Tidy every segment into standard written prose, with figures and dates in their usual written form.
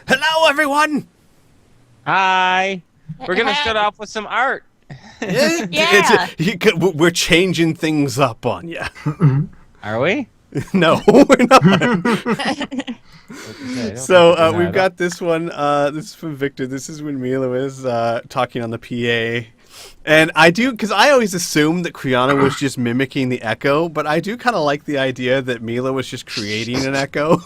Hello, everyone. Hi. We're gonna start off with some art. Yeah. We're changing things up on you. Are we? No, we're not. So we've got. got this one. This is from Victor. This is when Mila was talking on the PA. And I do, because I always assumed that Kriana was just mimicking the echo, but I do kind of like the idea that Mila was just creating an echo.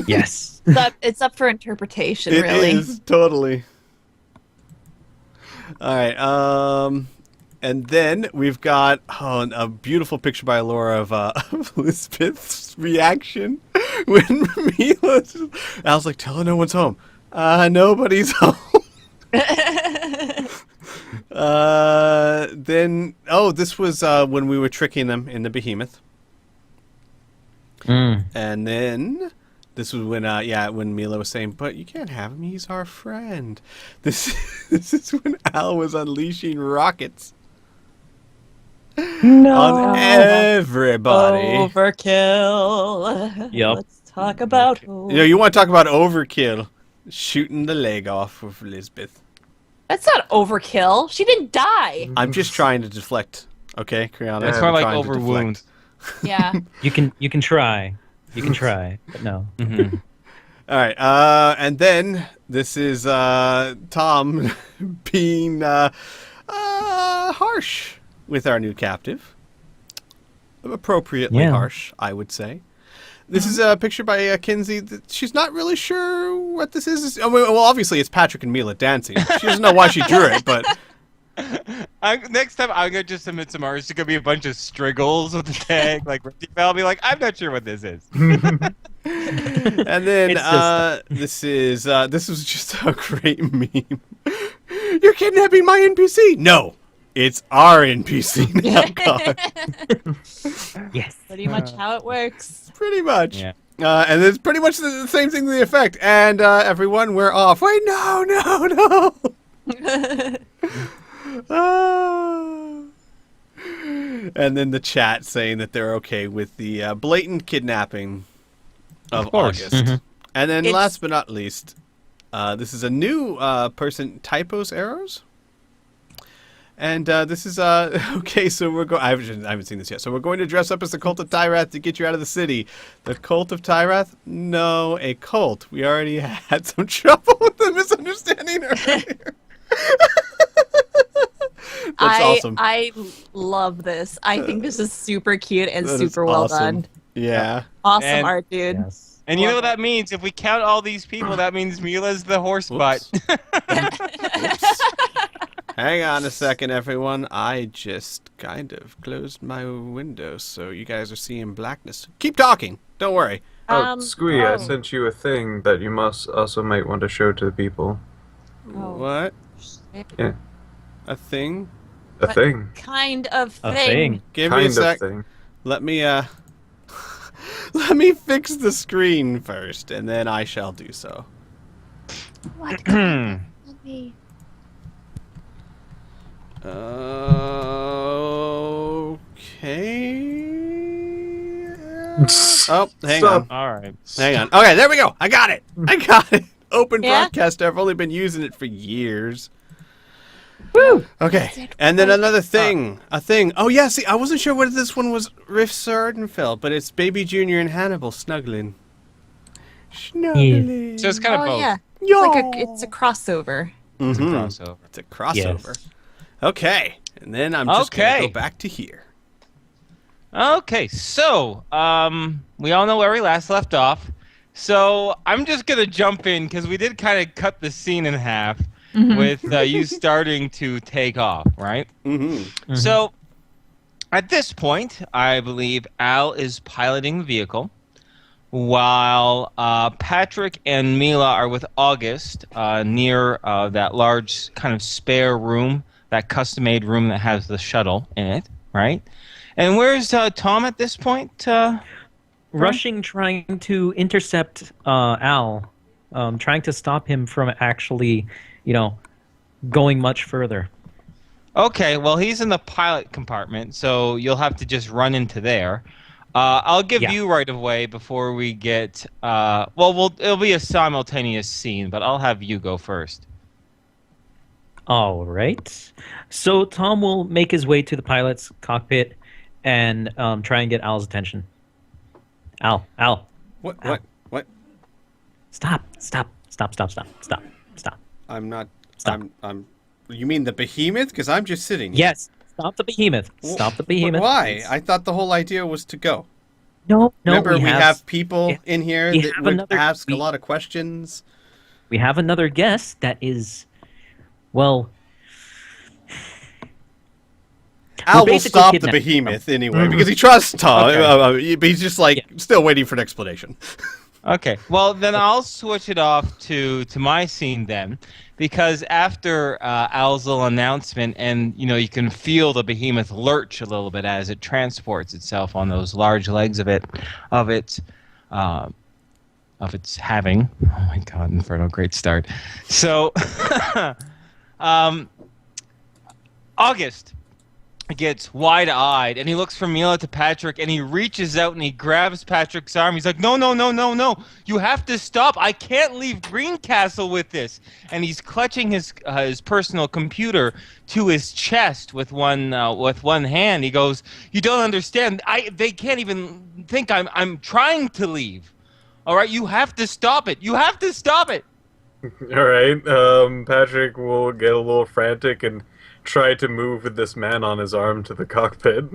Yes. It's up for interpretation, It really. is, totally. All right. And then we've got a beautiful picture by Laura of Elizabeth's reaction when Mila. I was like, "Tell her no one's home." Nobody's home. This was when we were tricking them in the Behemoth. And then this was when Mila was saying, "But you can't have him. He's our friend." This is when Al was unleashing rockets on everybody. Overkill. Yep. Let's talk about. You want to talk about overkill? Shooting the leg off of Elizabeth. That's not overkill. She didn't die. I'm just trying to deflect. Okay, Kriana. It's I'm more like trying to overwound. Yeah. You can try. You can try, but no. Mm-hmm. All right, and then this is Tom being harsh with our new captive. Appropriately harsh, I would say. This is a picture by Kinsey. She's not really sure what this is. Well, obviously it's Patrick and Mila dancing. She doesn't know why she drew it, but... Next time I'm gonna just submit some art. It's gonna be a bunch of striggles with the tag. Like I'll be like, I'm not sure what this is. And then this was just a great meme. You're kidnapping my NPC. No, it's our NPC now. God. Yes. Pretty much how it works. Pretty much. Yeah. And it's pretty much the same thing to the effect. And everyone, we're off. Wait, no. And then the chat saying that they're okay with the blatant kidnapping of course. August. And then last but not least, this is a new person, Typos Arrows. And this is okay. So we're going. I haven't seen this yet. So we're going to dress up as the Cult of Tyrath to get you out of the city. The Cult of Tyrath? No, a cult. We already had some trouble with the misunderstanding earlier. That's awesome. I love this. I think this is super cute and That is super well awesome. done. Yeah. Awesome art, dude. Yes. And you know what that means? If we count all these people, that means Mila's the horse butt. Oops. Hang on a second, everyone. I just kind of closed my window, so you guys are seeing blackness. Keep talking. Don't worry. Squee, I sent you a thing that you might want to show to the people. What? Yeah. A thing? A thing. Kind of A thing. thing. Give me a Kind of sec. thing. Let me let me fix the screen first, and then I shall do so. What? Let me. Okay. Oh, hang on. All right. Hang on. Okay, there we go. I got it. Open Yeah? broadcaster. I've only been using it for years. Woo! Okay, and then another thing. A thing. Oh, yeah, see, I wasn't sure whether this one was Riff Sardenfeld, but it's Baby Junior and Hannibal snuggling. Snuggling. So it's kind of Oh, both. yeah. Yo. It's a crossover. It's a Mhm. crossover. It's a crossover. Yes. Okay, and then I'm just going to Okay. go back to here. Okay, so we all know where we last left off. So I'm just gonna jump in because we did kind of cut the scene in half with you starting to take off, right? Mm-hmm. So at this point, I believe Al is piloting the vehicle, while Patrick and Mila are with August near that large kind of spare room, that custom-made room that has the shuttle in it, right? And where's Tom at this point? Rushing, trying to intercept Al, trying to stop him from actually, going much further. Okay, well, he's in the pilot compartment, so you'll have to just run into there. I'll give Yeah. you right of way before we get. It'll be a simultaneous scene, but I'll have you go first. All right. So Tom will make his way to the pilot's cockpit and try and get Al's attention. Al, Al, What? Ow. What? stop, stop, stop, stop, stop, stop, stop. I'm not. Stop. I'm. You mean the behemoth? Because I'm just sitting here. Yes, stop the behemoth. Stop the behemoth. But why? please. I thought the whole idea was to go. No, Remember, we have have people in here we that have would another- ask a we- lot of questions. we have another guest that is, well, Al will basically stop the kidnapped. behemoth anyway because he trusts Tom. Okay. But he's just like still waiting for an explanation. Okay. Well, then I'll switch it off to my scene then, because after Al's little announcement, and you can feel the behemoth lurch a little bit as it transports itself on those large legs of its having. Oh my God, Inferno! Great start. So, August gets wide-eyed, and he looks from Mila to Patrick, and he reaches out and he grabs Patrick's arm. He's like, no, no, no, no, no. You have to stop. I can't leave Greencastle with this. And he's clutching his personal computer to his chest with one hand. He goes, you don't understand. They can't even think I'm trying to leave. All right, you have to stop it. You have to stop it. All right. Patrick will get a little frantic and try to move this man on his arm to the cockpit.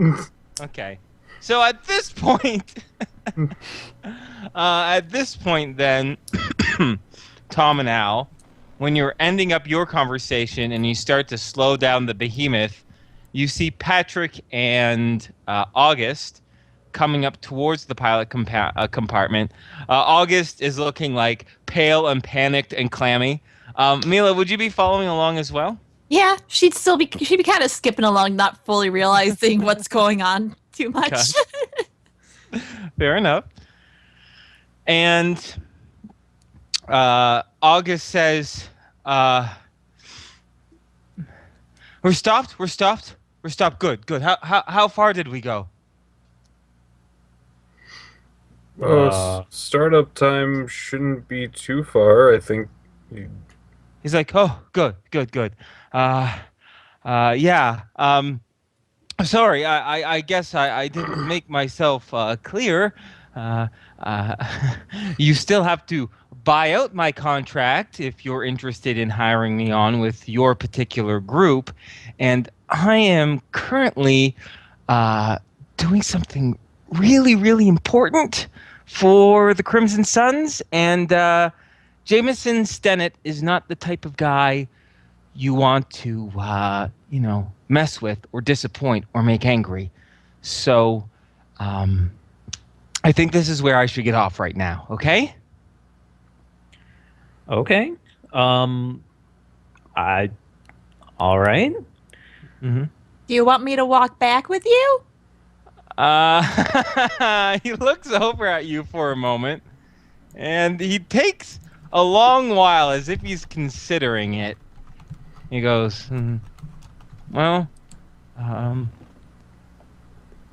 Okay. So at this point, then, Tom and Al, when you're ending up your conversation and you start to slow down the behemoth, you see Patrick and August coming up towards the pilot compartment. August is looking like pale and panicked and clammy. Mila, would you be following along as well? Yeah, she'd be kind of skipping along, not fully realizing what's going on too much. Fair enough. And August says, "We're stopped. We're stopped. We're stopped. Good. Good. How far did we go?" Startup time shouldn't be too far. I think. He's like, "Oh, good. Good. Good. Yeah. Sorry. I guess I didn't make myself clear. You still have to buy out my contract if you're interested in hiring me on with your particular group. And I am currently doing something really, really important for the Crimson Suns. And Jameson Stennett is not the type of guy you want to, mess with or disappoint or make angry. So I think this is where I should get off right now, okay? Okay. All right. Mm-hmm. Do you want me to walk back with you? He looks over at you for a moment, and he takes a long while as if he's considering it. He goes, well,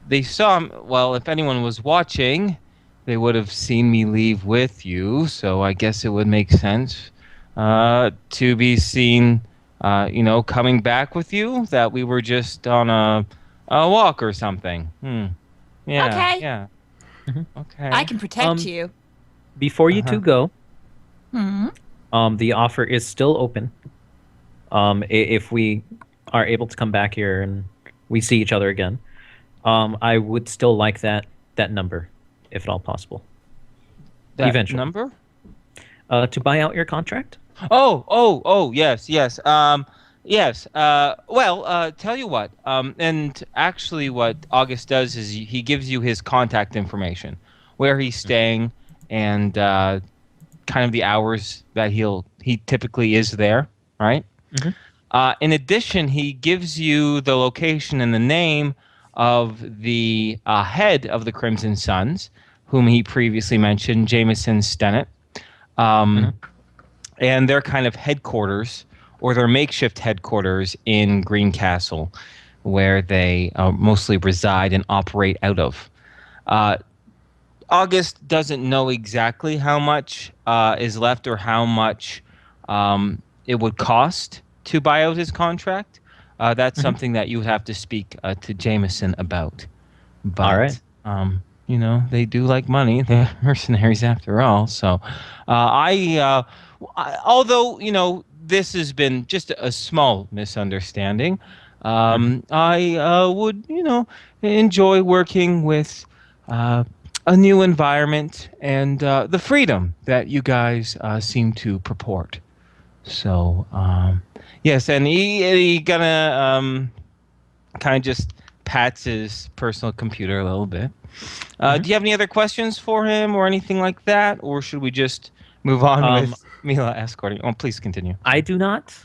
they saw him. Well, if anyone was watching, they would have seen me leave with you, so I guess it would make sense to be seen, coming back with you, that we were just on a walk or something. Yeah. Okay. Yeah. Mhm. Okay. I can protect you. Before you two go, Hmm. the offer is still open. If we are able to come back here and we see each other again, I would still like that number, if at all possible. That eventually. number? To buy out your contract. Oh, yes. Yes. Tell you what. And actually, what August does is he gives you his contact information, where he's staying, and kind of the hours that he typically is there, right? Mhm. In addition, he gives you the location and the name of the head of the Crimson Suns, whom he previously mentioned, Jameson Stennett, and their kind of headquarters, or their makeshift headquarters in Greencastle, where they mostly reside and operate out of. August doesn't know exactly how much is left or how much it would cost to buy out his contract. That's Mhm. something that you would have to speak to Jameson about. All right. But they do like money. They're mercenaries after all. So, although this has been just a small misunderstanding, Mhm. I would enjoy working with a new environment and the freedom that you guys seem to purport. So, yes, and he gonna kind of just pats his personal computer a little bit. Mhm. Do you have any other questions for him or anything like that, or should we just move on Um, with Mila escorting? Oh, please continue. I do not.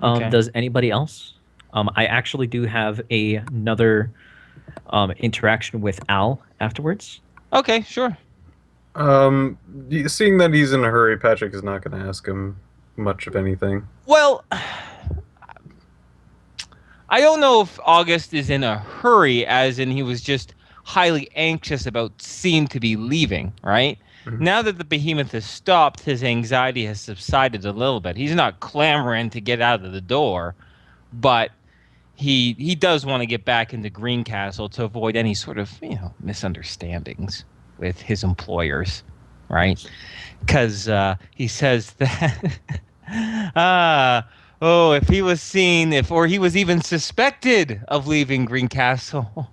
Okay. Does anybody else? I actually do have another interaction with Al afterwards. Okay, sure. Seeing that he's in a hurry, Patrick is not going to ask him much of anything. Well, I don't know if August is in a hurry, as in he was just highly anxious about seemed to be leaving, right? Mhm. Now that the behemoth has stopped, his anxiety has subsided a little bit. He's not clamoring to get out of the door, but he does want to get back into Greencastle to avoid any sort of misunderstandings with his employers, right? Because he says that if he was seen, or he was even suspected of leaving Greencastle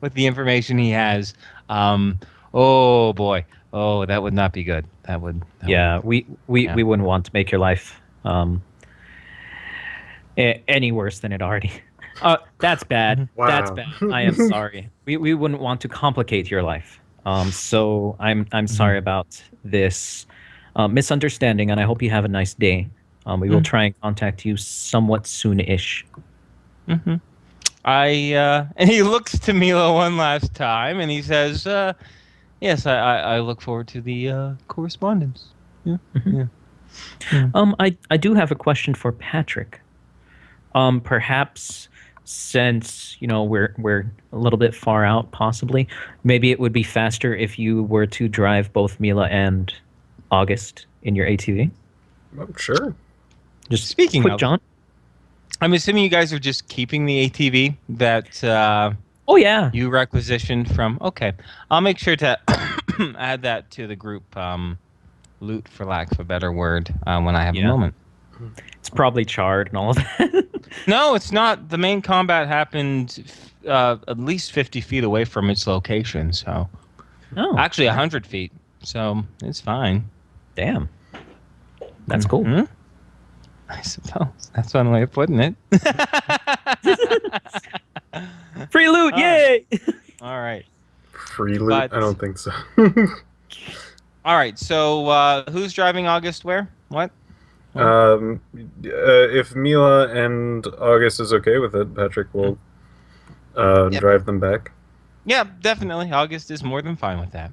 with the information he has, oh boy, oh that would not be good. Yeah, Yeah. we wouldn't want to make your life any worse than it already. That's bad. Wow. That's bad. I am sorry. We wouldn't want to complicate your life. So I'm sorry about this misunderstanding, and I hope you have a nice day. We will try and contact you somewhat soon-ish. Mm-hmm. And he looks to Mila one last time, and he says, "Yes, I look forward to the correspondence." Yeah, Mhm. yeah. I do have a question for Patrick. Perhaps since we're a little bit far out, possibly maybe it would be faster if you were to drive both Mila and August in your ATV. Sure. Just Speaking quick, of, John. I'm assuming you guys are just keeping the ATV that Oh yeah. you requisitioned from. Okay, I'll make sure to add that to the group loot, for lack of a better word, when I have a Yeah. moment. It's probably charred and all of that. No, it's not. The main combat happened at least 50 feet away from its location, so Oh, actually 100 feet. So it's fine. damn. That's cool. Mhm. I suppose that's one way of putting it. Free loot, All yay! All right. Free loot? But- I don't think so. All right. So who's driving August where? What? If Mila and August is okay with it, Patrick will Yep. drive them back. Yeah, definitely. August is more than fine with that.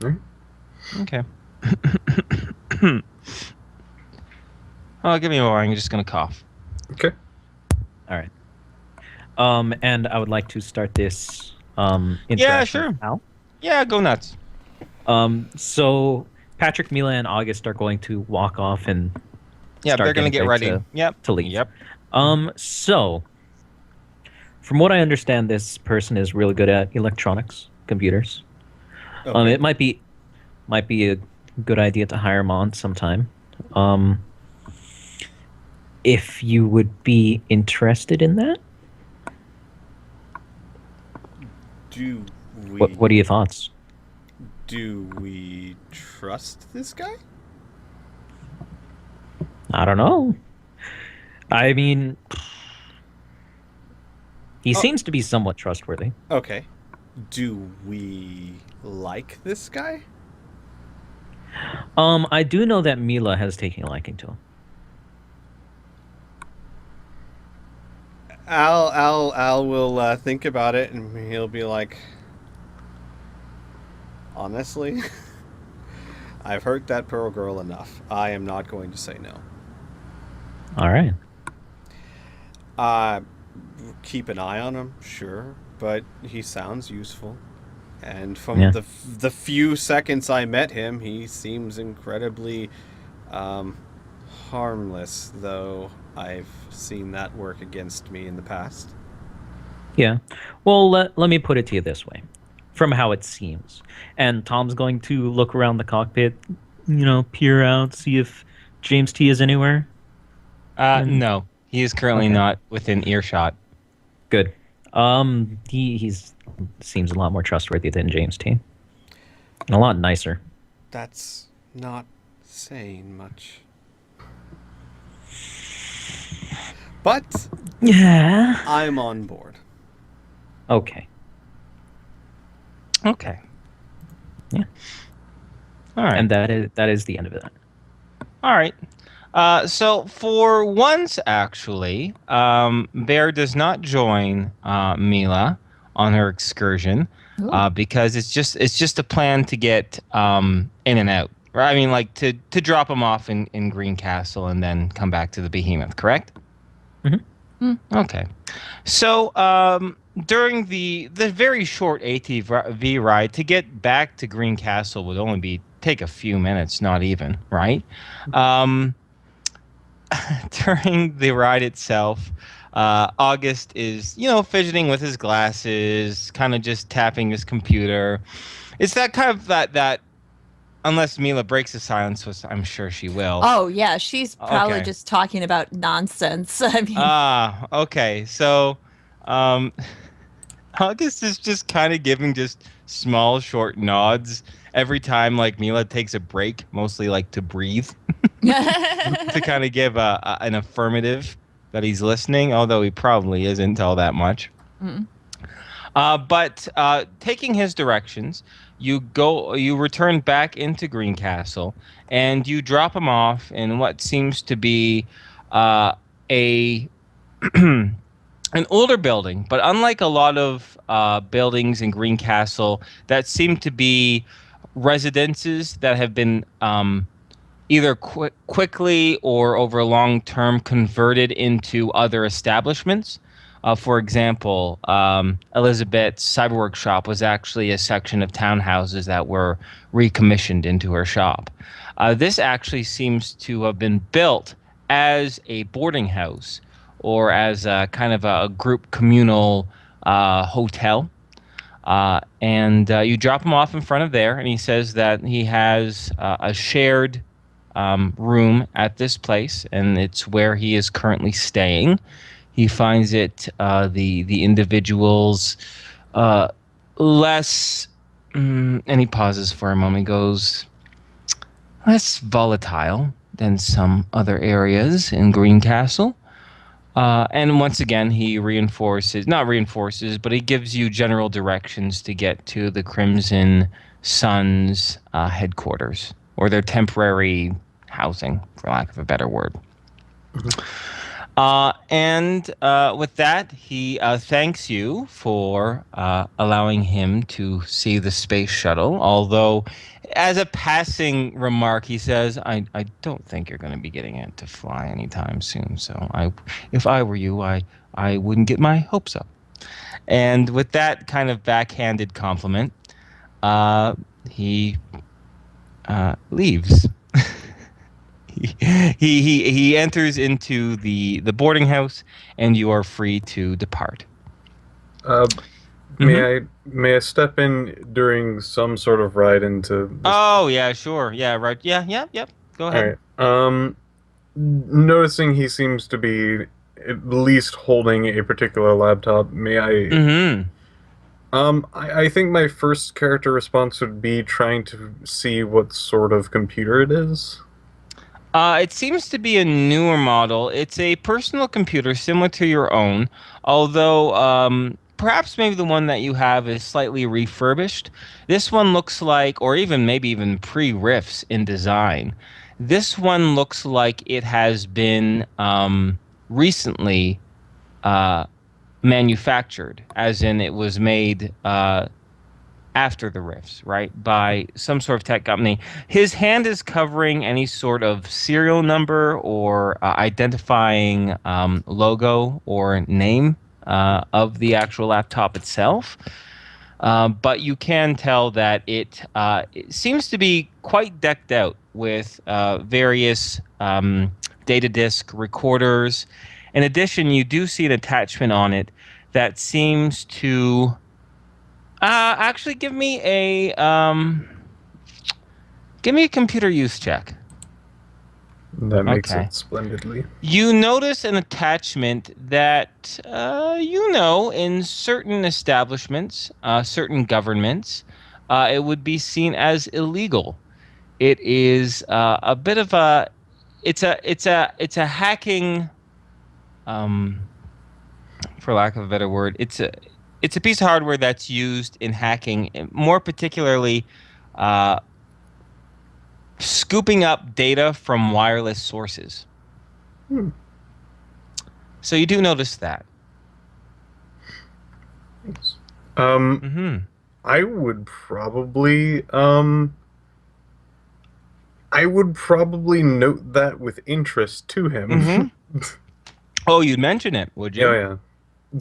Alright. Okay. Oh, give me a moment. I'm just gonna cough. Okay. All right. And I would like to start this interaction Yeah, sure. with Al. Yeah, go nuts. So Patrick, Mila, and August are going to walk off and Yeah, start they're gonna getting get ready. to Yep. leave. Yep. So from what I understand, this person is really good at electronics, computers. Okay. It might be a good idea to hire him on sometime. If you would be interested in that, Do we what are your thoughts? do we trust this guy? I don't know. I mean, he seems to be somewhat trustworthy. Okay. Do we like this guy? I do know that Mila has taken a liking to him. Al will think about it, and he'll be like, honestly, I've hurt that pearl girl enough. I am not going to say no. All right. Keep an eye on him, sure, but he sounds useful, And from Yeah. the few seconds I met him, he seems incredibly harmless, though I've seen that work against me in the past. Yeah. Well, let me put it to you this way. From how it seems. And Tom's going to look around the cockpit, peer out, see if James T is anywhere. And No, he is currently Okay. not within earshot. Good. He's seems a lot more trustworthy than James T. And a lot nicer. That's not saying much. But Yeah. I'm on board. Okay. Okay. Yeah. All right. And that is the end of it. All right. So for once, actually, Bear does not join Mila on her excursion Ooh. because it's just a plan to get in and out. Right? I mean, like to drop him off in Green Castle and then come back to the Behemoth. Correct? Okay. So during the very short ATV ride to get back to Green Castle would only take a few minutes, not even, right? During the ride itself, August is, fidgeting with his glasses, kind of just tapping his computer. It's that kind of that unless Mila breaks the silence, which I'm sure she will. Oh yeah, she's probably Okay. just talking about nonsense. I mean, Okay. So, um, August is just kind of giving just small, short nods every time like Mila takes a break, mostly like to breathe, to kind of give an affirmative that he's listening, although he probably isn't all that much. Mm. But taking his directions, you return back into Green Castle, and you drop him off in what seems to be a an older building, but unlike a lot of buildings in Green Castle that seem to be residences that have been either quickly or over long term converted into other establishments. For example, Elizabeth's cyberwork shop was actually a section of townhouses that were recommissioned into her shop. This actually seems to have been built as a boarding house or as a kind of a group communal hotel. And you drop him off in front of there, and he says that he has a shared room at this place, and it's where he is currently staying. He finds it the individuals less, and he pauses for a moment, goes, less volatile than some other areas in Green Castle. And once again, he not reinforces, but he gives you general directions to get to the Crimson Sun's headquarters, or their temporary housing, for lack of a better word. And with that, he thanks you for allowing him to see the space shuttle, although as a passing remark, he says, I don't think you're going to be getting it to fly anytime soon, so if I were you, I wouldn't get my hopes up. And with that kind of backhanded compliment, he leaves. He enters into the boarding house, and you are free to depart. May I step in during some sort of ride into this? Oh yeah, sure, yeah, right, yeah, yep. Go ahead. All right. Noticing he seems to be at least holding a particular laptop, may I? Mm-hmm. I think my first character response would be trying to see what sort of computer it is. It seems to be a newer model. It's a personal computer similar to your own, although perhaps maybe the one that you have is slightly refurbished. This one looks like, or maybe even pre-riffs in design. This one looks like it has been recently manufactured, as in it was made after the riffs, right, by some sort of tech company. His hand is covering any sort of serial number or identifying logo or name of the actual laptop itself. but you can tell that it seems to be quite decked out with various data disk recorders. In addition, you do see an attachment on it that seems to actually give me a computer use check. That makes Okay. it splendidly. You notice an attachment that, in certain establishments, certain governments, it would be seen as illegal. It is a bit of a, it's a hacking, for lack of a better word, it's a piece of hardware that's used in hacking, more particularly, scooping up data from wireless sources. So you do notice that. Thanks. Mm-hmm. I would probably note that with interest to him. Mm-hmm. Oh, you'd mention it, would you? Yeah.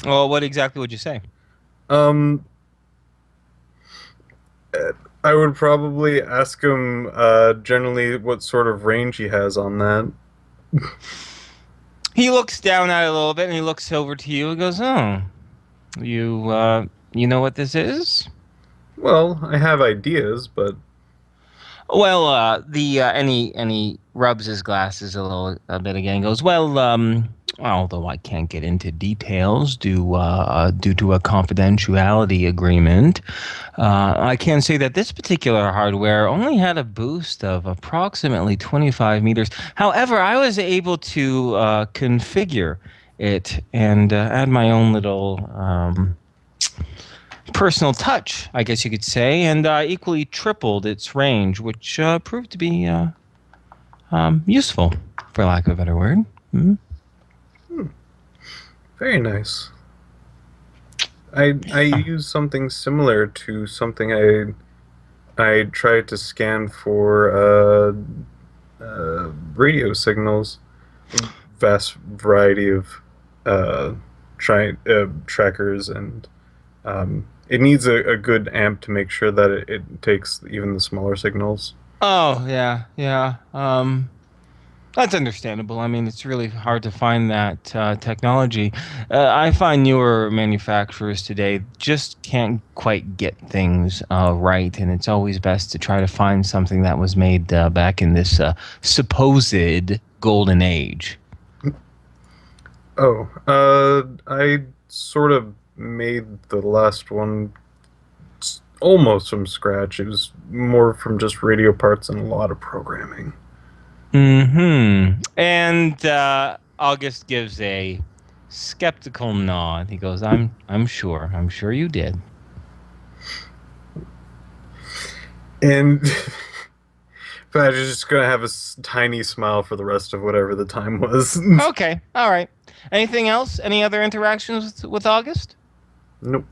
Well, what exactly would you say? Um, I would probably ask him generally what sort of range he has on that. He looks down at it a little bit, and he looks over to you and goes, "Oh, you know what this is?" Well, I have ideas, but Well, and he rubs his glasses a bit again. And goes, "Well, although I can't get into details due to a confidentiality agreement, I can say that this particular hardware only had a boost of approximately 25 meters. However, I was able to configure it and add my own little personal touch, I guess you could say, and equally tripled its range, which proved to be useful, for lack of a better word." Mm-hmm. very nice. I use something similar to something I tried to scan for radio signals. Vast variety of trackers, and it needs a good amp to make sure that it takes even the smaller signals. Oh, yeah. That's understandable. I mean, it's really hard to find that technology. I find newer manufacturers today just can't quite get things right, and it's always best to try to find something that was made back in this supposed golden age. Oh, I sort of made the last one almost from scratch. It was more from just radio parts and a lot of programming. Mm-hmm. And August gives a skeptical nod. He goes, I'm sure you did." And Patrick's just gonna have a tiny smile for the rest of whatever the time was. Okay, all right. Anything else? Any other interactions with August? Nope.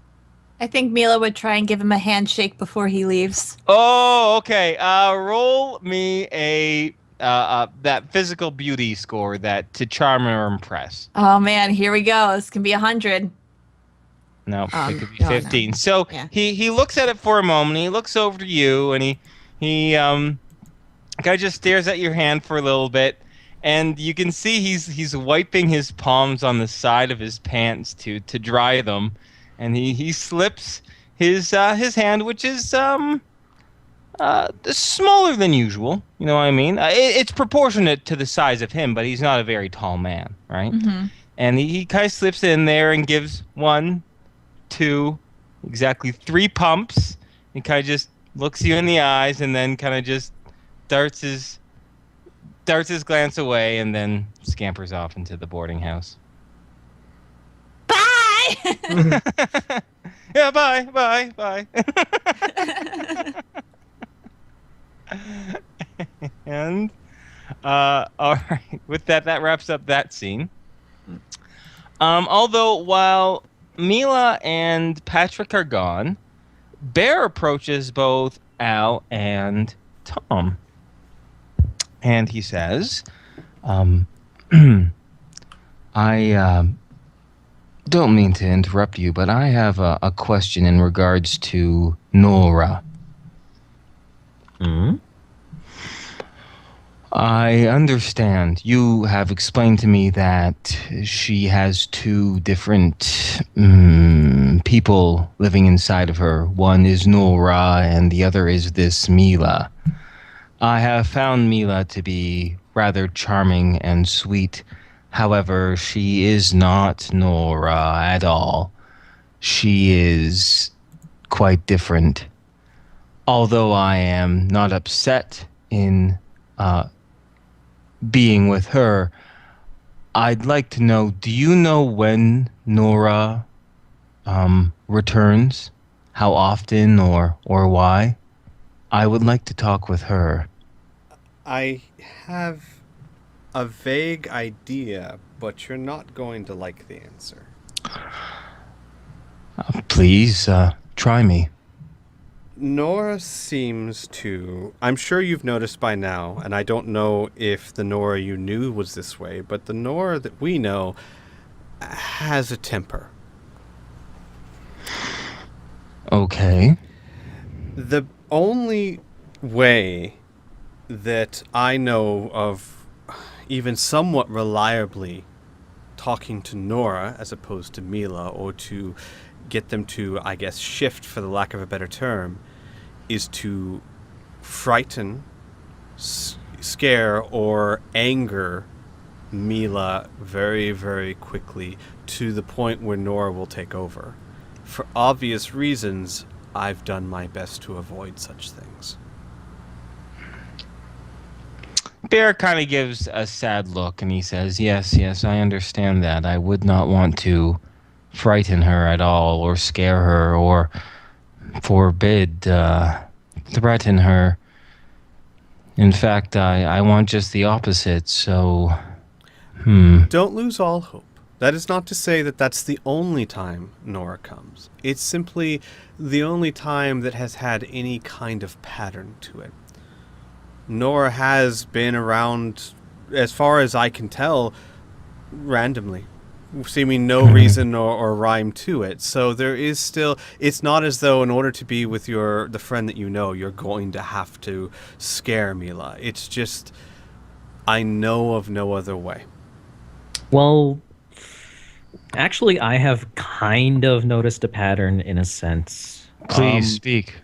I think Mila would try and give him a handshake before he leaves. Oh, okay. Roll me a that physical beauty score that to charm or impress. Oh man, here we go. This can be 100. No, it could be no, 15. no. So Yeah. he looks at it for a moment. He looks over to you, and he kind of just stares at your hand for a little bit, and you can see he's wiping his palms on the side of his pants to dry them, and he slips his hand, which is smaller than usual. You know what I mean? It's proportionate to the size of him, but he's not a very tall man, right? Mm-hmm. And he kind of slips in there and gives 1, 2, exactly 3 pumps. He kind of just looks you in the eyes and then kind of just darts his glance away and then scampers off into the boarding house. Bye! Yeah, bye. And all right, with that wraps up that scene. Although while Mila and Patrick are gone, Bear approaches both Al and Tom, and he says, don't mean to interrupt you, but I have a question in regards to Nora. Hmm? I understand. You have explained to me that she has two different people living inside of her. One is Nora, and the other is this Mila. I have found Mila to be rather charming and sweet. However, she is not Nora at all. She is quite different. Although I am not upset in being with her, I'd like to know, do you know when Nora returns? How often or why? I would like to talk with her. I have a vague idea, but you're not going to like the answer. Please, try me. Nora seems to. I'm sure you've noticed by now, and I don't know if the Nora you knew was this way, but the Nora that we know has a temper. Okay. The only way that I know of even somewhat reliably talking to Nora as opposed to Mila, or to get them to, I guess, shift, for the lack of a better term, is to frighten, scare, or anger Mila very, very quickly to the point where Nora will take over. For obvious reasons, I've done my best to avoid such things. Bear kind of gives a sad look and he says, yes, I understand that. I would not want to frighten her at all, or scare her, or threaten her. In fact, I want just the opposite, so... Don't lose all hope. That is not to say that that's the only time Nora comes. It's simply the only time that has had any kind of pattern to it. Nora has been around, as far as I can tell, randomly, seeming no reason or rhyme to it. So there is still, it's not as though in order to be with the friend that you know, you're going to have to scare Mila. It's just, I know of no other way. Well, actually, I have kind of noticed a pattern in a sense. Please speak.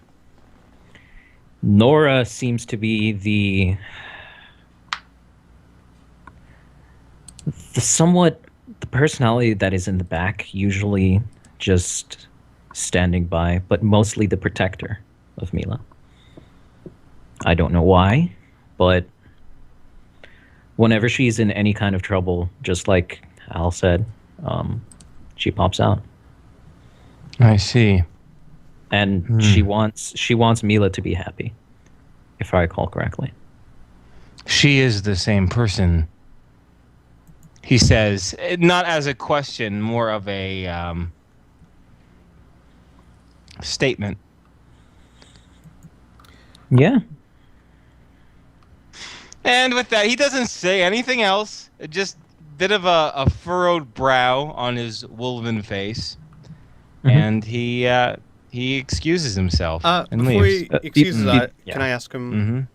Nora seems to be the somewhat the personality that is in the back, usually just standing by, but mostly the protector of Mila. I don't know why, but whenever she's in any kind of trouble, just like Al said, she pops out. I see. And she wants Mila to be happy, if I recall correctly. She is the same person. He says, not as a question, more of a statement. Yeah. And with that, he doesn't say anything else. Just a bit of a furrowed brow on his wolven face. And he excuses himself and Before leaves. he excuses, yeah. can I ask him?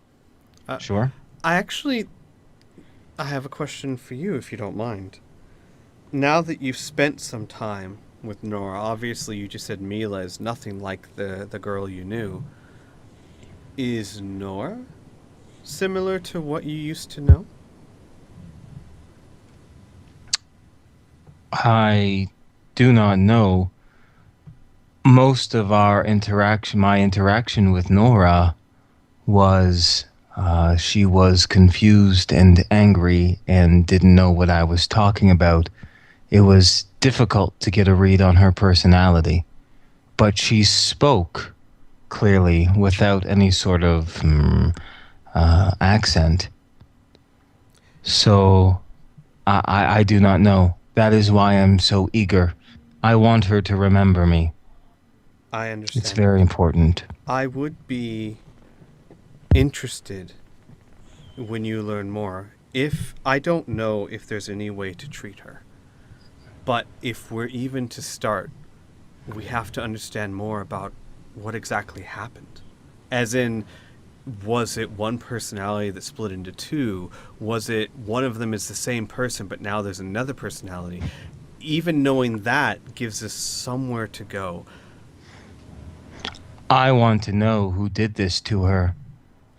Sure. I have a question for you, if you don't mind. Now that you've spent some time with Nora, obviously you just said Mila is nothing like the girl you knew. Is Nora similar to what you used to know? I do not know. Most of my interaction with Nora was she was confused and angry and didn't know what I was talking about. It was difficult to get a read on her personality, but she spoke clearly without any sort of accent. So I do not know. That is why I'm so eager. I want her to remember me. I understand. It's very important. I would be interested when you learn more. If I don't know if there's any way to treat her. But if we're even to start, we have to understand more about what exactly happened. As in, was it one personality that split into two? Was it one of them is the same person, but now there's another personality? Even knowing that gives us somewhere to go. I want to know who did this to her.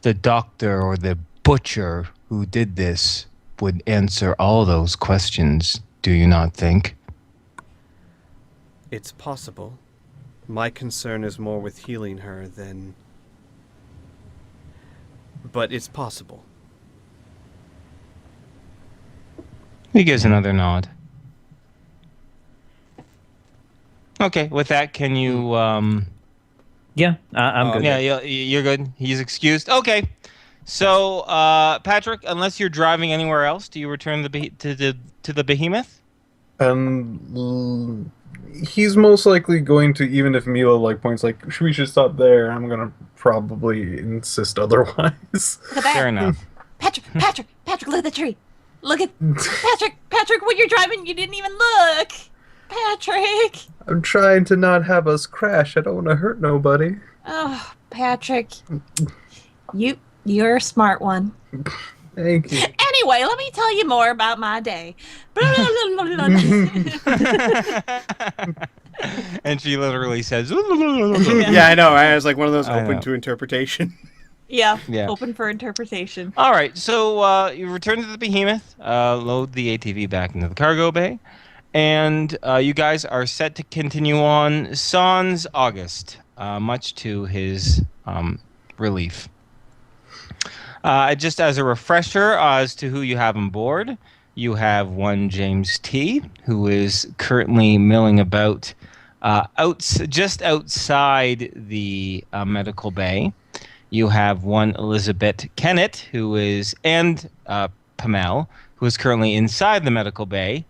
The doctor or the butcher who did this would answer all those questions, do you not think? It's possible. My concern is more with healing her than... But it's possible. He gives another nod. Okay, with that, can you... Yeah, I'm good. Yeah, you're good. He's excused. Okay. So, Patrick, unless you're driving anywhere else, do you return to the Behemoth? He's most likely going to, even if Mila like points like we should stop there, I'm gonna probably insist otherwise. Look at that. Fair enough. Patrick, look at the tree. Look at Patrick, when you're driving, you didn't even look. Patrick. I'm trying to not have us crash. I don't want to hurt nobody. Oh, Patrick. You're a smart one. Thank you. Anyway, let me tell you more about my day. And she literally says, Yeah, I know, right? It's like one of those I open know. to interpretation. Yeah, Yeah. open for interpretation. All right, so you return to the Behemoth, load the ATV back into the cargo bay, and you guys are set to continue on sans August, much to his relief. Just as a refresher as to who you have on board, you have one James T, who is currently milling about just outside the medical bay. You have one Elizabeth Kennett, and Pamel, who is currently inside the medical bay.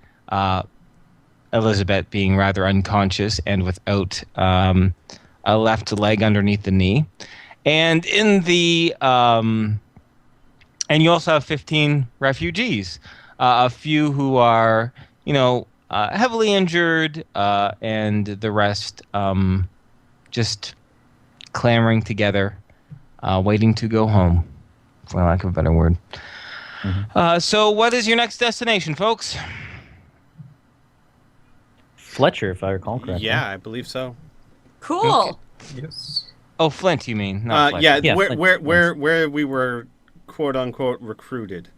Elizabeth being rather unconscious and without a left leg underneath the knee. And in the and you also have 15 refugees, a few who are, heavily injured, and the rest just clamoring together, waiting to go home, for lack of a better word. Mm-hmm. So what is your next destination, folks? Fletcher, if I recall correctly. Yeah, I believe so. Cool. Yes. Oh, Flint, you mean? Not Fletcher. Yeah, Yeah, where we were quote unquote recruited.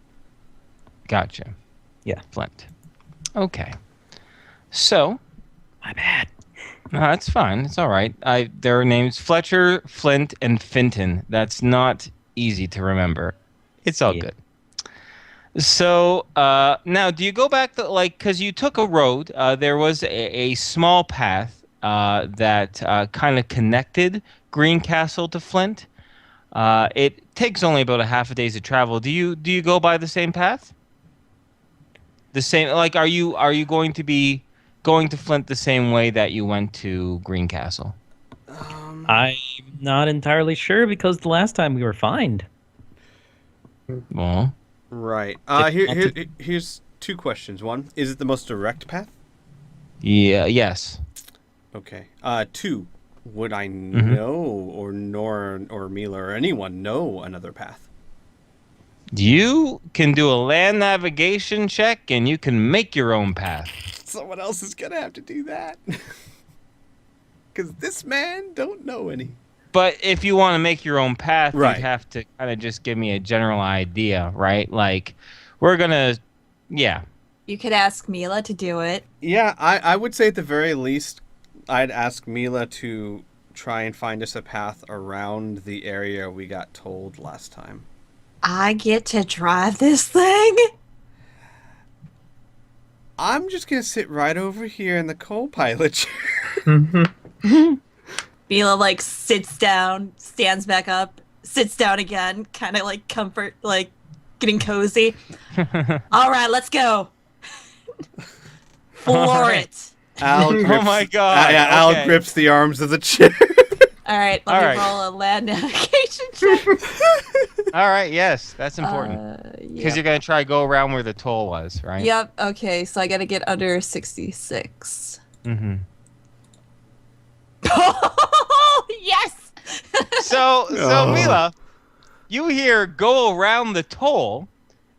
Gotcha. Yeah. Flint. Okay. So, My bad. no, that's fine. It's all right. There are names Fletcher, Flint, and Finton. That's not easy to remember. It's all Yeah. good. So, now, do you go back because you took a road, there was a small path that kind of connected Greencastle to Flint. It takes only about a half a day's of travel. Do you go by the same path? The same, are you going to be going to Flint the same way that you went to Greencastle? I'm not entirely sure because the last time we were fined. Well, Right. It's Here's two questions. One, is it the most direct path? yeah, yes. Okay. Two, would I know, or Nora or Mila or anyone know another path? You can do a land navigation check, and you can make your own path. Someone else is gonna have to do that. Because this man don't know any. But if you want to make your own path, Right. you'd have to kind of just give me a general idea, right? Like, we're gonna, yeah. You could ask Mila to do it. Yeah, I would say at the very least, I'd ask Mila to try and find us a path around the area we got told last time. I get to drive this thing? I'm just gonna sit right over here in the co-pilot chair. Mm-hmm. Mila sits down, stands back up, sits down again, kind of comfort, getting cozy. All right, let's go. Floor right. it. Al grips, Oh my God, Al okay. grips the arms of the chair. All right, let All me right. roll a land navigation check. All right, yes, that's important. Because Yep. you're going to try to go around where the toll was, right? Yep. Okay, so I got to get under 66. Mm-hmm. Yes. So Oh. Mila, you hear go around the toll,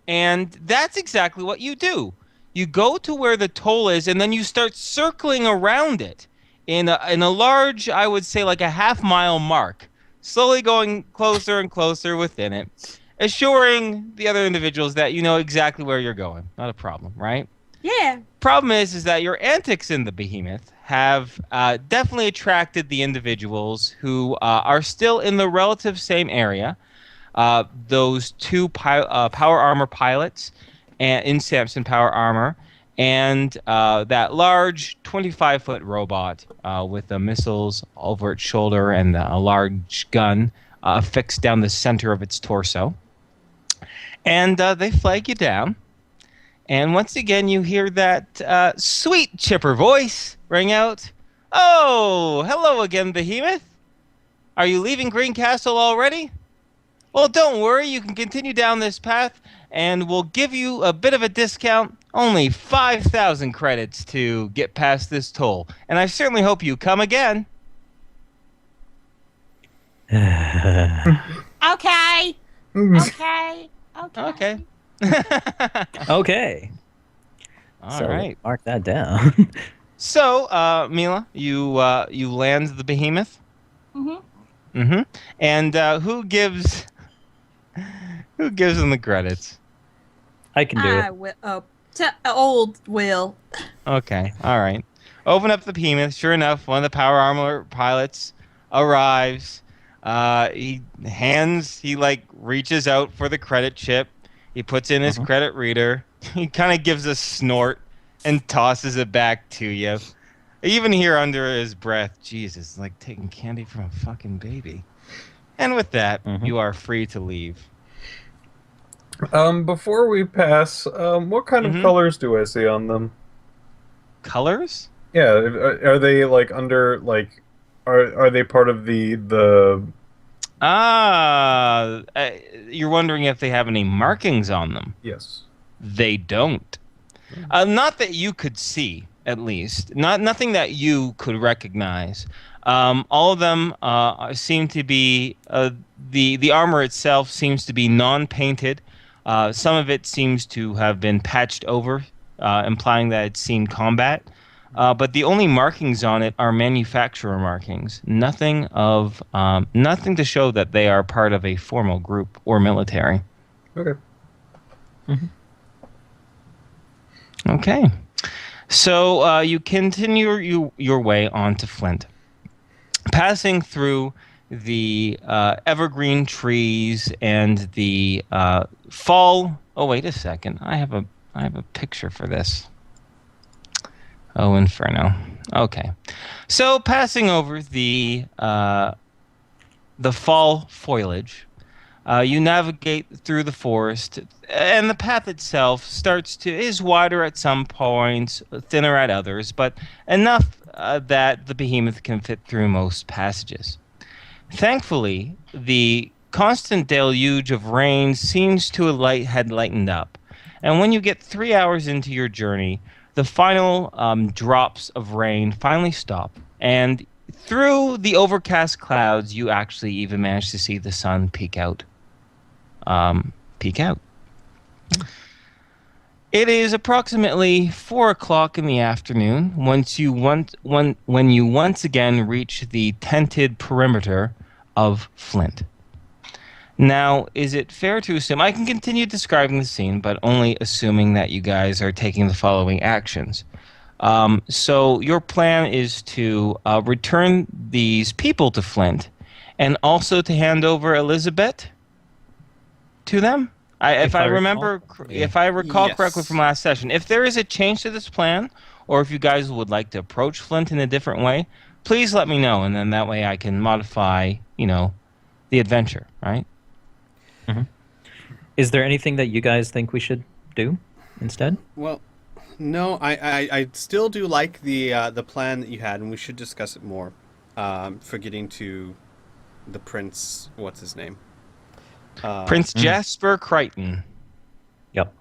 and that's exactly what you do. You go to where the toll is, and then you start circling around it in a large, I would say like a half-mile mark, slowly going closer and closer within it, assuring the other individuals that you know exactly where you're going. Not a problem, right? Yeah. Problem is that your antics in the Behemoth have definitely attracted the individuals who are still in the relative same area. Those two power armor pilots in Samson power armor, and that large 25-foot robot with the missiles over its shoulder and a large gun affixed down the center of its torso. And they flag you down. And once again, you hear that sweet chipper voice ring out. Oh, hello again, Behemoth. Are you leaving Green Castle already? Well, don't worry. You can continue down this path, and we'll give you a bit of a discount. Only 5,000 credits to get past this toll. And I certainly hope you come again. Okay. Okay. Okay. Okay. All So right. mark that down. So, Mila, you land the Behemoth. Mhm. Mm-hmm. And who gives them the credits? I can do I it. will. Oh, old Will. Okay. All right. Open up the Behemoth. Sure enough, one of the power armor pilots arrives. He reaches out for the credit chip. He puts in his credit reader. He kind of gives a snort and tosses it back to you. I even hear under his breath, Jesus, like taking candy from a fucking baby. And with that, you are free to leave. Before we pass, what kind of colors do I see on them? Colors? Yeah, are they like under like, are they part of the? You're wondering if they have any markings on them. Yes. They don't. Not that you could see, at least. Nothing that you could recognize. All of them seem to be the armor itself seems to be non-painted. Some of it seems to have been patched over, implying that it's seen combat. But the only markings on it are manufacturer markings. Nothing to show that they are part of a formal group or military. Okay. Okay. So you continue your way on to Flint, passing through the evergreen trees and the fall. Oh, wait a second. I have a picture for this. Oh, Inferno. Okay. So passing over the fall foliage, you navigate through the forest, and the path itself is wider at some points, thinner at others, but enough that the Behemoth can fit through most passages. Thankfully, the constant deluge of rain seems to had lightened up, and when you get 3 hours into your journey, the final drops of rain finally stop, and through the overcast clouds, you actually even manage to see the sun peek out. It is approximately 4 o'clock in the afternoon when you once again reach the tented perimeter of Flint. Now, is it fair to assume, I can continue describing the scene, but only assuming that you guys are taking the following actions. So your plan is to return these people to Flint and also to hand over Elizabeth to them? If I recall correctly from last session, if there is a change to this plan, or if you guys would like to approach Flint in a different way, please let me know, and then that way I can modify, the adventure, right? Is there anything that you guys think we should do instead? Well, no, I still do like the plan that you had, and we should discuss it more. forgetting to the prince. What's his name? Prince Jasper Crichton. Yep.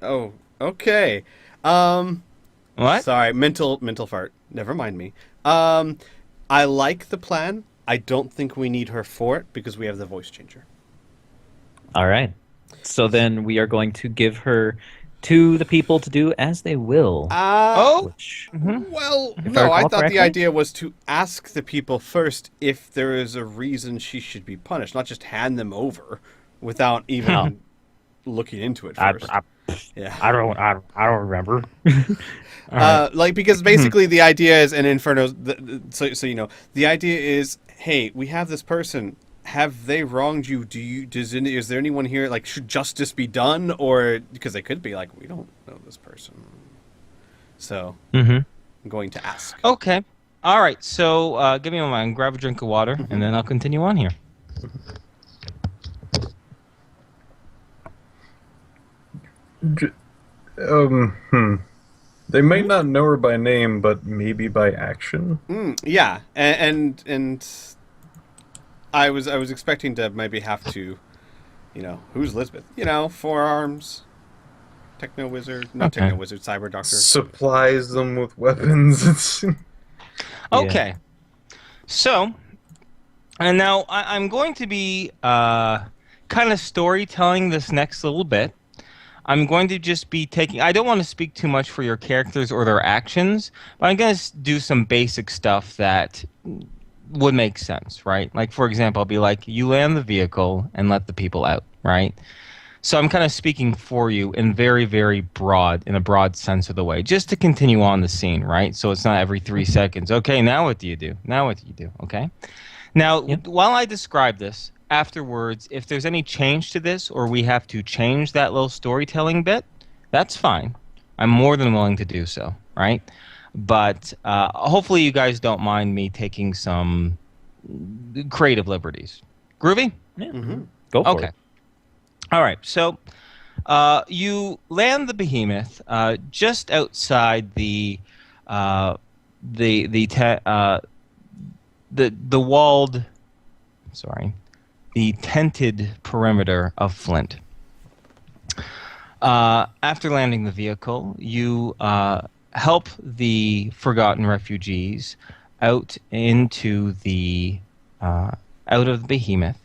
Oh, okay. What? Sorry, mental fart. Never mind me. I like the plan. I don't think we need her for it because we have the voice changer. All right. So then we are going to give her to the people to do as they will. Oh. Which, Well, If I no, I recall thought the correctly? idea was to ask the people first if there is a reason she should be punished, not just hand them over without even looking into it first. Yeah. I don't remember. Like, because basically the idea is an Inferno. So you know, the idea is, hey, we have this person. Have they wronged you? Is there anyone here? Like, should justice be done? Or because they could be like, we don't know this person. So I'm going to ask. Okay. All right. So give me a moment. Grab a drink of water, and then I'll continue on here. They might not know her by name, but maybe by action. Yeah, and I was expecting to maybe have to, you know, who's Elizabeth? You know, forearms, techno wizard, not Okay. techno wizard, cyber doctor. Supplies them with weapons. Okay. So, and now I'm going to be kind of storytelling this next little bit. I'm going to just be taking... I don't want to speak too much for your characters or their actions, but I'm going to do some basic stuff that would make sense, right? Like, for example, I'll be like, you land the vehicle and let the people out, right? So I'm kind of speaking for you in very, very broad, in a broad sense of the way, just to continue on the scene, right? So it's not every 3 seconds. Okay, now what do you do? Now what do you do? Okay? Now, while I describe this, afterwards, if there's any change to this or we have to change that little storytelling bit, that's fine. I'm more than willing to do so, right? But hopefully you guys don't mind me taking some creative liberties. Groovy? Yeah. Go for Okay. it. All right. So you land the Behemoth just outside the walled, the tented perimeter of Flint. After landing the vehicle, you help the forgotten refugees out into the out of the Behemoth.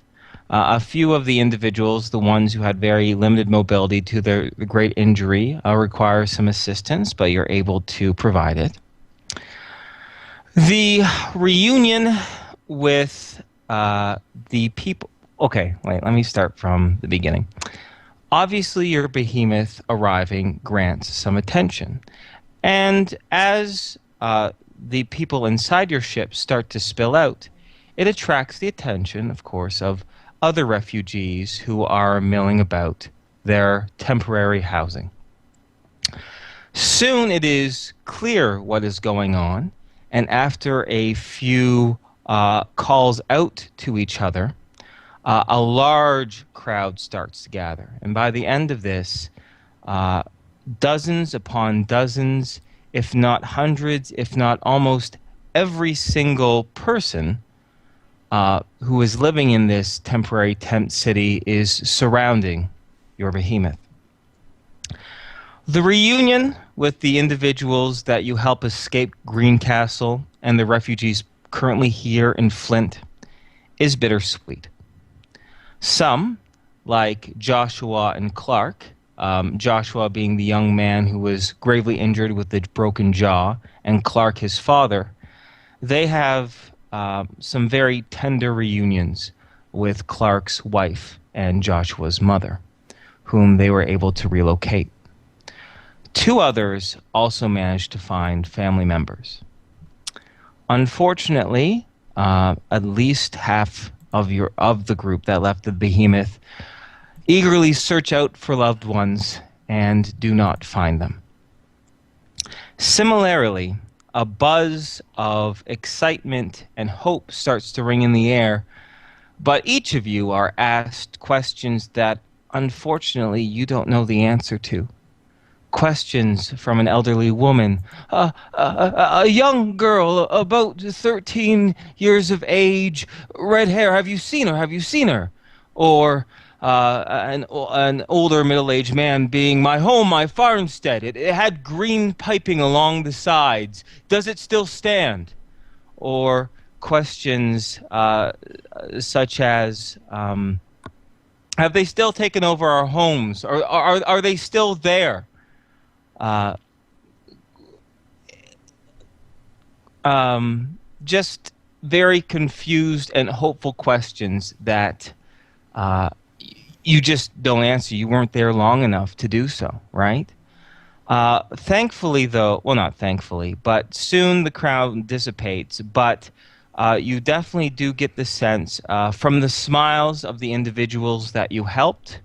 A few of the individuals, the ones who had very limited mobility to their great injury, require some assistance, but you're able to provide it. The reunion with the people... Okay, wait, let me start from the beginning. Obviously, your Behemoth arriving grants some attention. And as the people inside your ship start to spill out, it attracts the attention, of course, of other refugees who are milling about their temporary housing. Soon it is clear what is going on, and after a few calls out to each other, a large crowd starts to gather. And by the end of this, dozens upon dozens, if not hundreds, if not almost every single person who is living in this temporary tent city is surrounding your Behemoth. The reunion with the individuals that you help escape Greencastle and the refugees currently here in Flint is bittersweet. Some, like Joshua and Clark, Joshua being the young man who was gravely injured with a broken jaw, and Clark, his father, they have some very tender reunions with Clark's wife and Joshua's mother, whom they were able to relocate. 2 others also managed to find family members. Unfortunately, at least half of the group that left the Behemoth eagerly search out for loved ones and do not find them. Similarly, a buzz of excitement and hope starts to ring in the air, but each of you are asked questions that, unfortunately, you don't know the answer to. questions from an elderly woman. A young girl, about 13 years of age, red hair. Have you seen her? Have you seen her? Or an older middle-aged man being, my home, my farmstead. It had green piping along the sides. Does it still stand? Or questions such as, have they still taken over our homes? Or are they still there? Uh, just very confused and hopeful questions that you just don't answer. You weren't there long enough to do so, right? Thankfully, though, well, not thankfully, but soon the crowd dissipates. But you definitely do get the sense from the smiles of the individuals that you helped,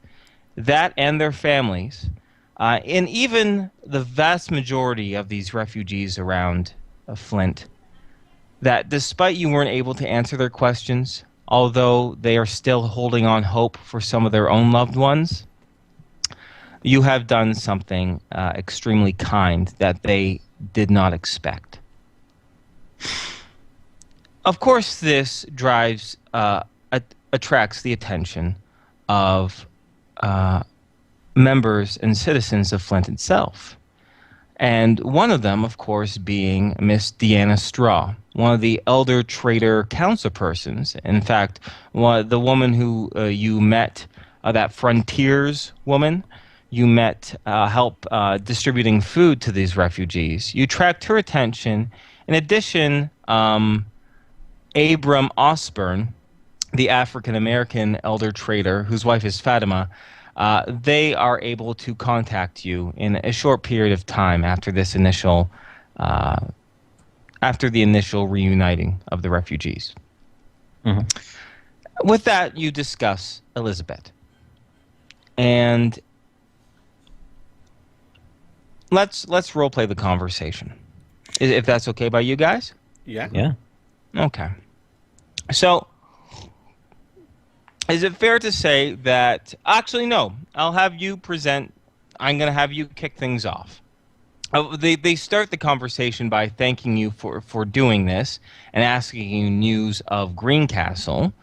that and their families, and even the vast majority of these refugees around Flint, that despite you weren't able to answer their questions, although they are still holding on hope for some of their own loved ones, you have done something extremely kind that they did not expect. Of course, this attracts the attention of members and citizens of Flint itself. And one of them, of course, being Miss Deanna Straw, one of the elder trader councilpersons. In fact, the woman who you met, that Frontiers woman, you met help distributing food to these refugees. You tracked her attention. In addition, Abram Osborne, the African-American elder trader whose wife is Fatima, they are able to contact you in a short period of time after this initial, after the initial reuniting of the refugees. Mhm. With that, you discuss Elizabeth, and let's role play the conversation, if that's okay by you guys. Yeah. Yeah. Okay. So, is it fair to say that... Actually, no. I'll have you present... I'm going to have you kick things off. They start the conversation by thanking you for doing this and asking you news of Greencastle,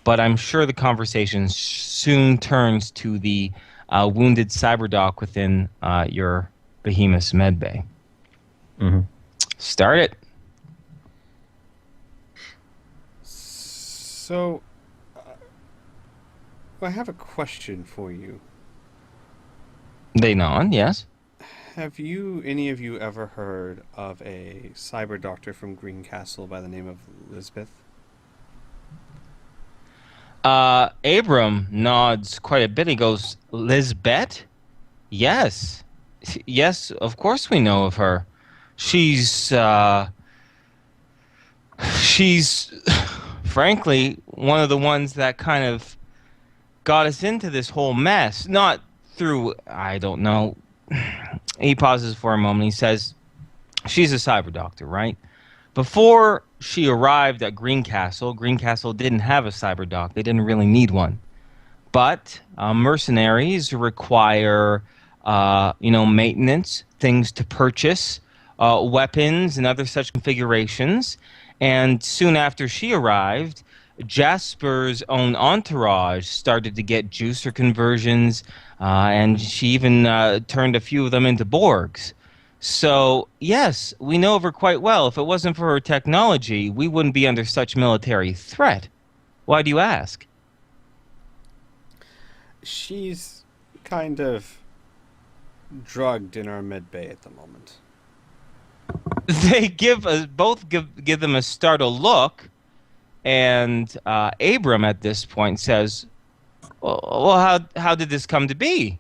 but I'm sure the conversation soon turns to the wounded cyberdoc within your Behemoth medbay. Mm-hmm. Start it. So, I have a question for you. They nod, yes. Have any of you ever heard of a cyber doctor from Greencastle by the name of Elizabeth? Abram nods quite a bit. He goes, Lisbeth? Yes. Yes, of course we know of her. She's frankly one of the ones that kind of got us into this whole mess. Not through, I don't know. He pauses for a moment. He says, she's a cyber doctor, right? Before she arrived at Greencastle, Greencastle didn't have a cyber doc. They didn't really need one. But mercenaries require, maintenance, things to purchase, weapons and other such configurations. And soon after she arrived, Jasper's own entourage started to get juicer conversions, and she even turned a few of them into Borgs. So, yes, we know of her quite well. If it wasn't for her technology, we wouldn't be under such military threat. Why do you ask? She's kind of drugged in our med bay at the moment. They both give them a startled look, and Abram at this point says, "Well, how did this come to be?"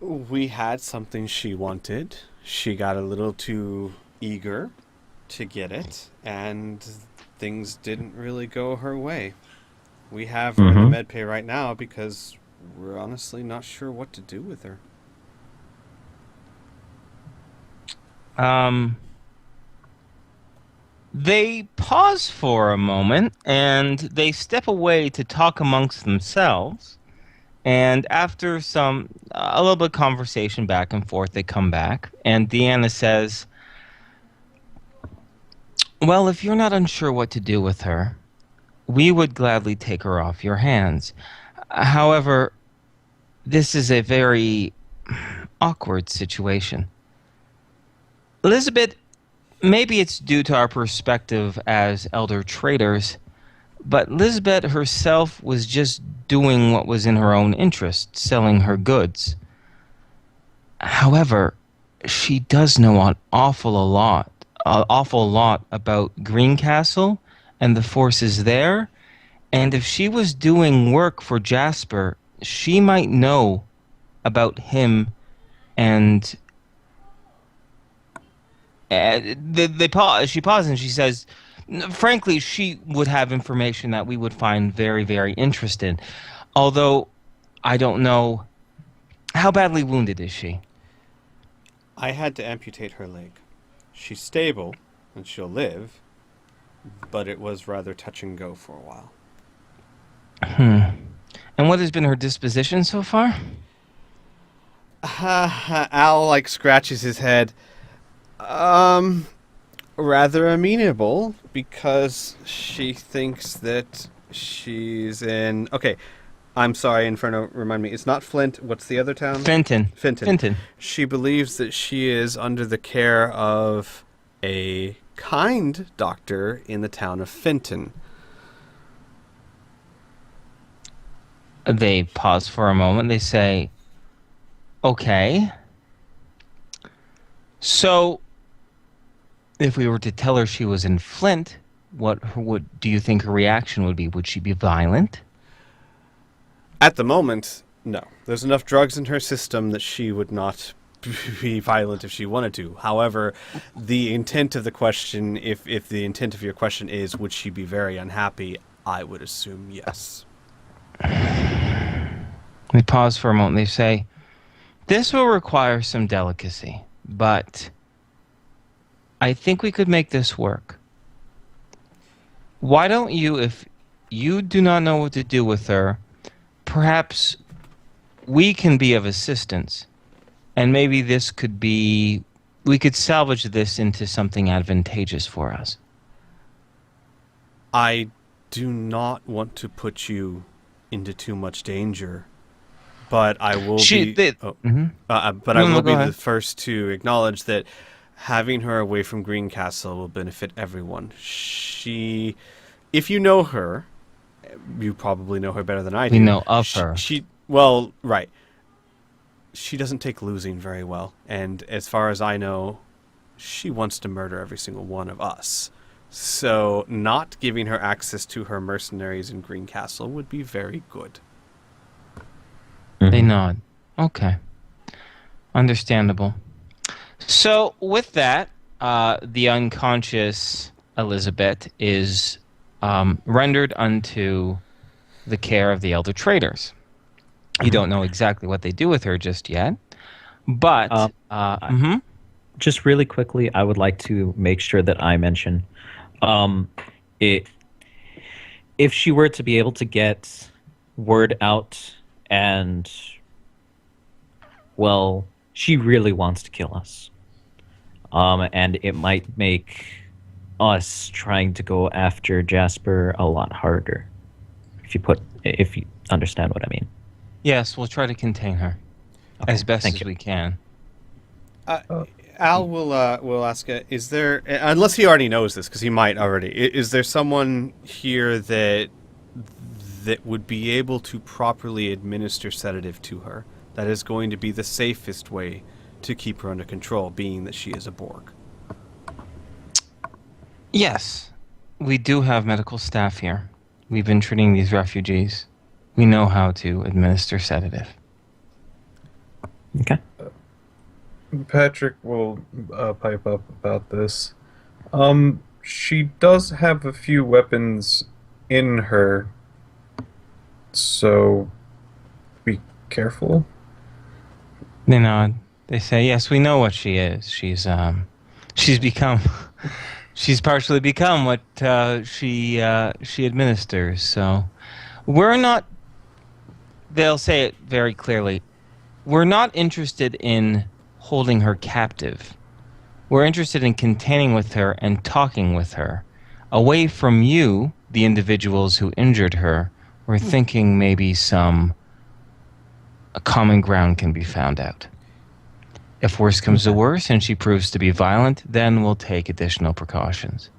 We had something she wanted. She got a little too eager to get it, and things didn't really go her way. We have her in the med pay right now because we're honestly not sure what to do with her. They pause for a moment, and they step away to talk amongst themselves. And after a little bit of conversation back and forth, they come back, and Deanna says, "Well, if you're not unsure what to do with her, we would gladly take her off your hands. However, this is a very awkward situation. Elizabeth, maybe it's due to our perspective as elder traders, but Elizabeth herself was just doing what was in her own interest, selling her goods. However, she does know an awful lot about Greencastle and the forces there, and if she was doing work for Jasper, she might know about him and she pauses and she says, frankly, she would have information that we would find very, very interesting. Although, I don't know, how badly wounded is she?" I had to amputate her leg. She's stable, and she'll live, but it was rather touch and go for a while. And what has been her disposition so far? Al, scratches his head. Rather amenable, because she thinks that she's in... Okay, I'm sorry, Inferno, remind me. It's not Flint. What's the other town? Fenton. Fenton. She believes that she is under the care of a kind doctor in the town of Fenton. They pause for a moment. They say, "Okay. So, if we were to tell her she was in Flint, do you think her reaction would be? Would she be violent?" At the moment, no. There's enough drugs in her system that she would not be violent if she wanted to. However, the intent of the question, if the intent of your question is, would she be very unhappy, I would assume yes. They pause for a moment. They say, "This will require some delicacy, but I think we could make this work. Why don't you, if you do not know what to do with her, perhaps we can be of assistance, and maybe we could salvage this into something advantageous for us." I do not want to put you into too much danger, but I will but I will be the first to acknowledge that having her away from Greencastle will benefit everyone. If you know her, you probably know her better than I do. We know of her. Right. She doesn't take losing very well, and as far as I know, she wants to murder every single one of us. So not giving her access to her mercenaries in Greencastle would be very good. They nod. Okay. Understandable. So with that, the unconscious Elizabeth is rendered unto the care of the elder traders. You don't know exactly what they do with her just yet, but just really quickly, I would like to make sure that I mention if she were to be able to get word out and, well, she really wants to kill us. And it might make us trying to go after Jasper a lot harder. If you understand what I mean. Yes, we'll try to contain her as best as we can. Al will ask, is there, unless he already knows this, because he might already, is there someone here that would be able to properly administer sedative to her? That is going to be the safest way to keep her under control, being that she is a Borg. Yes, we do have medical staff here. We've been treating these refugees. We know how to administer sedative. Okay. Patrick will pipe up about this. She does have a few weapons in her, so be careful. They nod. They say, "Yes, we know what she is. She's partially become what she administers. So we're not they'll say it very clearly. We're not interested in holding her captive. We're interested in containing with her and talking with her. Away from you, the individuals who injured her, we're thinking maybe a common ground can be found out. If worse comes to worse and she proves to be violent, then we'll take additional precautions.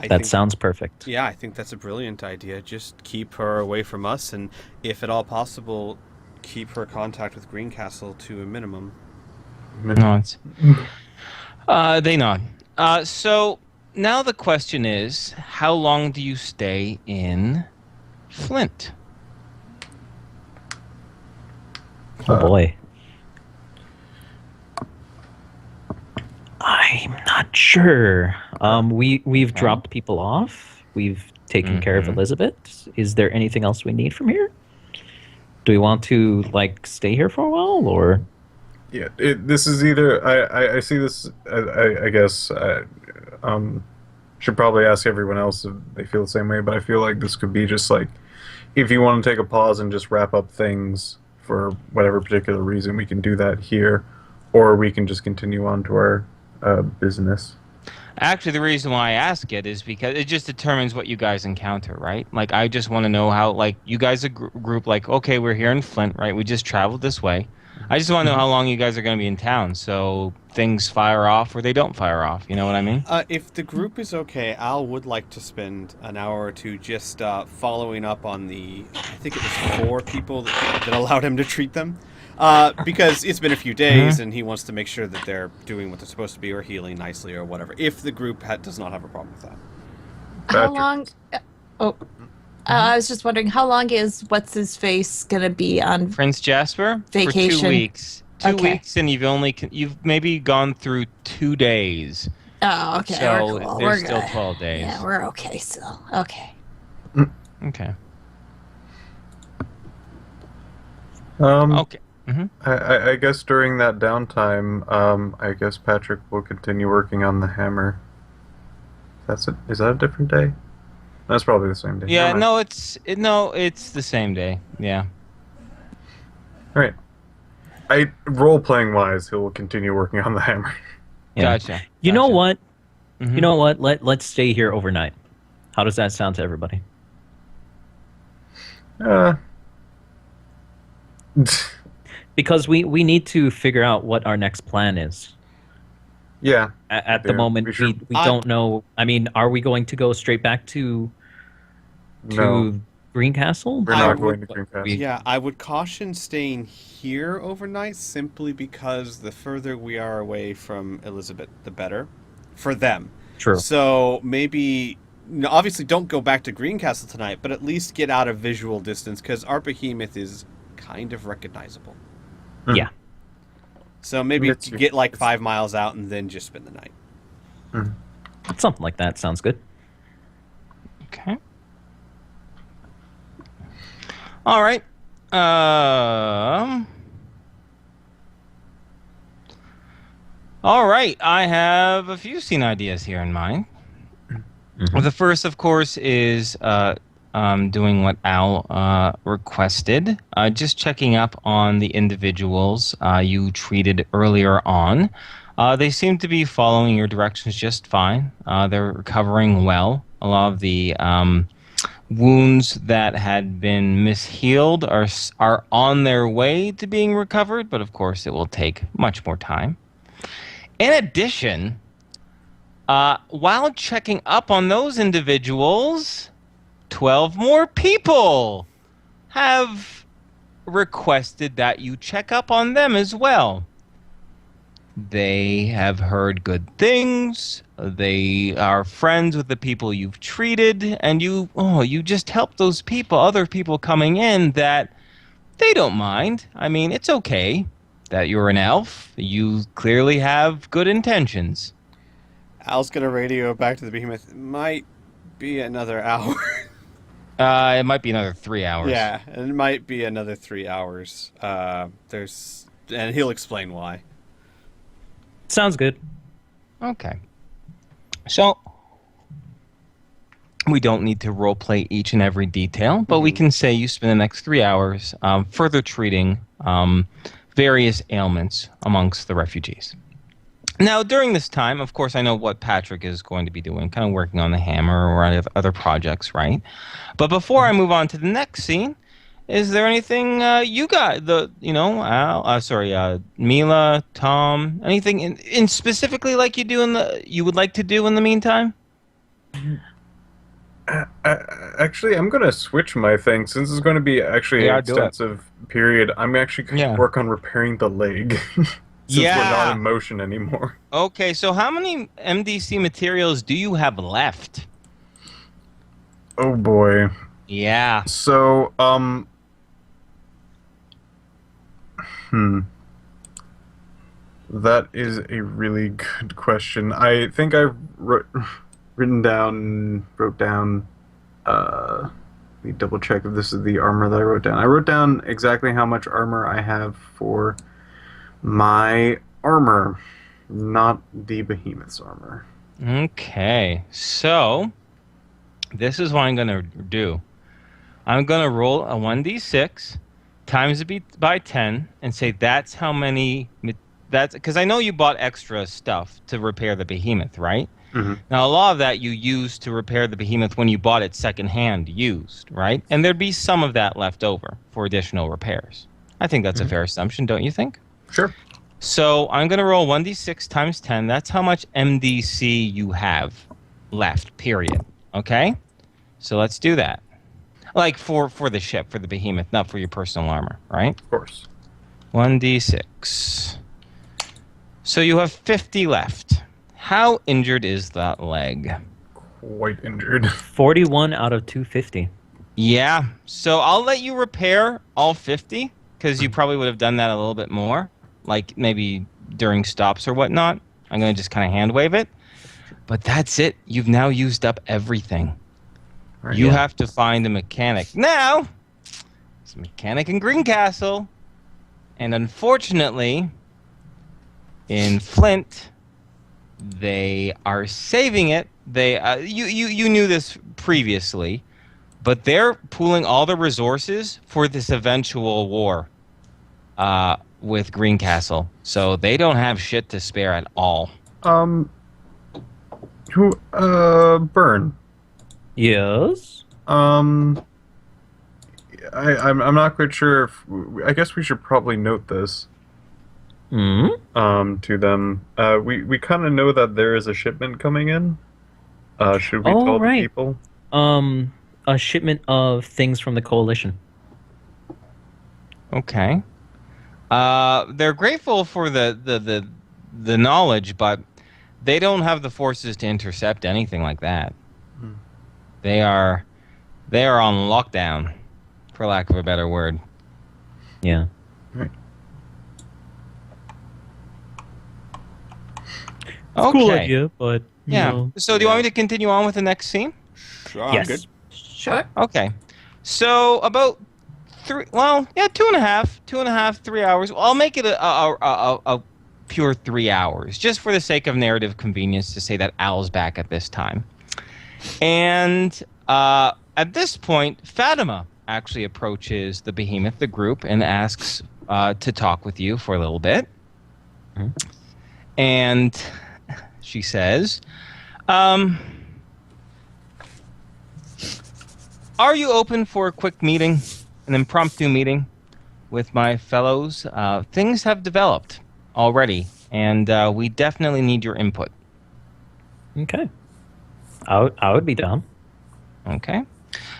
That sounds perfect. Yeah, I think that's a brilliant idea. Just keep her away from us, and if at all possible, keep her contact with Greencastle to a minimum. Nods. They nod. So now the question is, how long do you stay in Flint? Oh boy. I'm not sure. We've dropped people off. We've taken care of Elizabeth. Is there anything else we need from here? Do we want to stay here for a while, or? Yeah, this is either I see this. I guess should probably ask everyone else if they feel the same way. But I feel like this could be just if you want to take a pause and just wrap up things for whatever particular reason, we can do that here, or we can just continue on to our business. Actually, the reason why I ask it is because it just determines what you guys encounter, right? I just want to know how, you guys a group, okay, we're here in Flint, right? We just traveled this way. I just want to know how long you guys are going to be in town, so things fire off or they don't fire off. You know what I mean? If the group is okay, Al would like to spend an hour or two just following up on I think it was 4 people that allowed him to treat them. Because it's been a few days, and he wants to make sure that they're doing what they're supposed to be or healing nicely or whatever, if the group does not have a problem with that. How long... I was just wondering, how long is What's-His-Face going to be on Prince Jasper? vacation? For 2 weeks. 2 weeks, and you've maybe gone through 2 days. Oh, okay. So we're cool. there's We're still good. 12 days. Yeah, we're okay still. Okay. Okay. Okay. Mm-hmm. I guess during that downtime, I guess Patrick will continue working on the hammer. Is that a different day? That's probably the same day. Yeah, it's the same day. Yeah. All right. Role-playing wise, he'll continue working on the hammer. Yeah. Gotcha. You know what? Mhm. You know what? Let's stay here overnight. How does that sound to everybody? Because we need to figure out what our next plan is. Yeah. At the moment, we don't know. I mean, are we going to go straight back to No. Greencastle? We're not going to Greencastle. Yeah, I would caution staying here overnight simply because the further we are away from Elizabeth, the better for them. True. So maybe, obviously, don't go back to Greencastle tonight, but at least get out of visual distance because our Behemoth is kind of recognizable. Yeah. So maybe get 5 miles out and then just spend the night. Something like that sounds good. Okay. All right. All right. I have a few scene ideas here in mind. The first, of course, is doing what Al requested. Just checking up on the individuals you treated earlier on. They seem to be following your directions just fine. They're recovering well. A lot of the wounds that had been mishealed are on their way to being recovered, but of course it will take much more time. In addition, while checking up on those individuals, 12 more people have requested that you check up on them as well. They have heard good things. They are friends with the people you've treated, and you just help those people, other people coming in that they don't mind. I mean, it's okay that you're an elf. You clearly have good intentions. Al's gonna radio back to the Behemoth. It might be another hour. It might be another 3 hours. Yeah, it might be another 3 hours. And he'll explain why. Sounds good. Okay. So, We don't need to role play each and every detail, but we can say you spend the next 3 hours further treating various ailments amongst the refugees. Now, during this time, of course, I know what Patrick is going to be doing, kind of working on the hammer or other projects, right? But before I move on to the next scene, is there anything you got, Mila, Tom, anything in specifically like you would like to do in the meantime? Actually, I'm going to switch my thing since it's going to be actually Yeah, an do it. extensive period. I'm actually going to work on repairing the leg since we're not in motion anymore. Okay, so how many MDC materials do you have left? Oh boy. Yeah. So, that is a really good question. I think I wrote down, let me double check if this is the armor that I wrote down. I wrote down exactly how much armor I have for my armor, not the Behemoth's armor. Okay, so this is what I'm going to do. I'm going to roll a 1d6 times it by 10 and say that's how many... That's because I know you bought extra stuff to repair the Behemoth, right? Mm-hmm. Now, a lot of that you used to repair the Behemoth when you bought it secondhand used, right? And there'd be some of that left over for additional repairs. I think that's a fair assumption, don't you think? Sure. So I'm going to roll 1d6 times 10. That's how much MDC you have left, period. Okay? So let's do that. Like for the ship, for the Behemoth, not for your personal armor, right? Of course. 1d6. So you have 50 left. How injured is that leg? Quite injured. 41 out of 250. Yeah. So I'll let you repair all 50 because you probably would have done that a little bit more, like maybe during stops or whatnot. I'm going to just kind of hand wave it. But that's it. You've now used up everything. Right, You have to find a mechanic. Now, it's a mechanic in Greencastle. And unfortunately, in Flint, they are saving it. They you knew this previously, but they're pooling all the resources for this eventual war with Greencastle. So they don't have shit to spare at all. Burn. Yes. I'm not quite sure if I guess we should probably note this. To them. We kind of know that there is a shipment coming in. Should we tell the people? A shipment of things from the coalition. Okay. They're grateful for the knowledge, but they don't have the forces to intercept anything like that. They are on lockdown, for lack of a better word. Yeah. Right. Okay. Cool idea, but Yeah. So do you want me to continue on with the next scene? Sure, yes. good. Sure. Okay. So about 2.5, 3 hours. I'll make it a pure 3 hours, just for the sake of narrative convenience to say that Al's back at this time. And at this point, Fatima actually approaches the Behemoth, the group, and asks to talk with you for a little bit. And she says, are you open for a quick meeting, an impromptu meeting with my fellows? Things have developed already, and we definitely need your input. Okay. I would be down. Okay.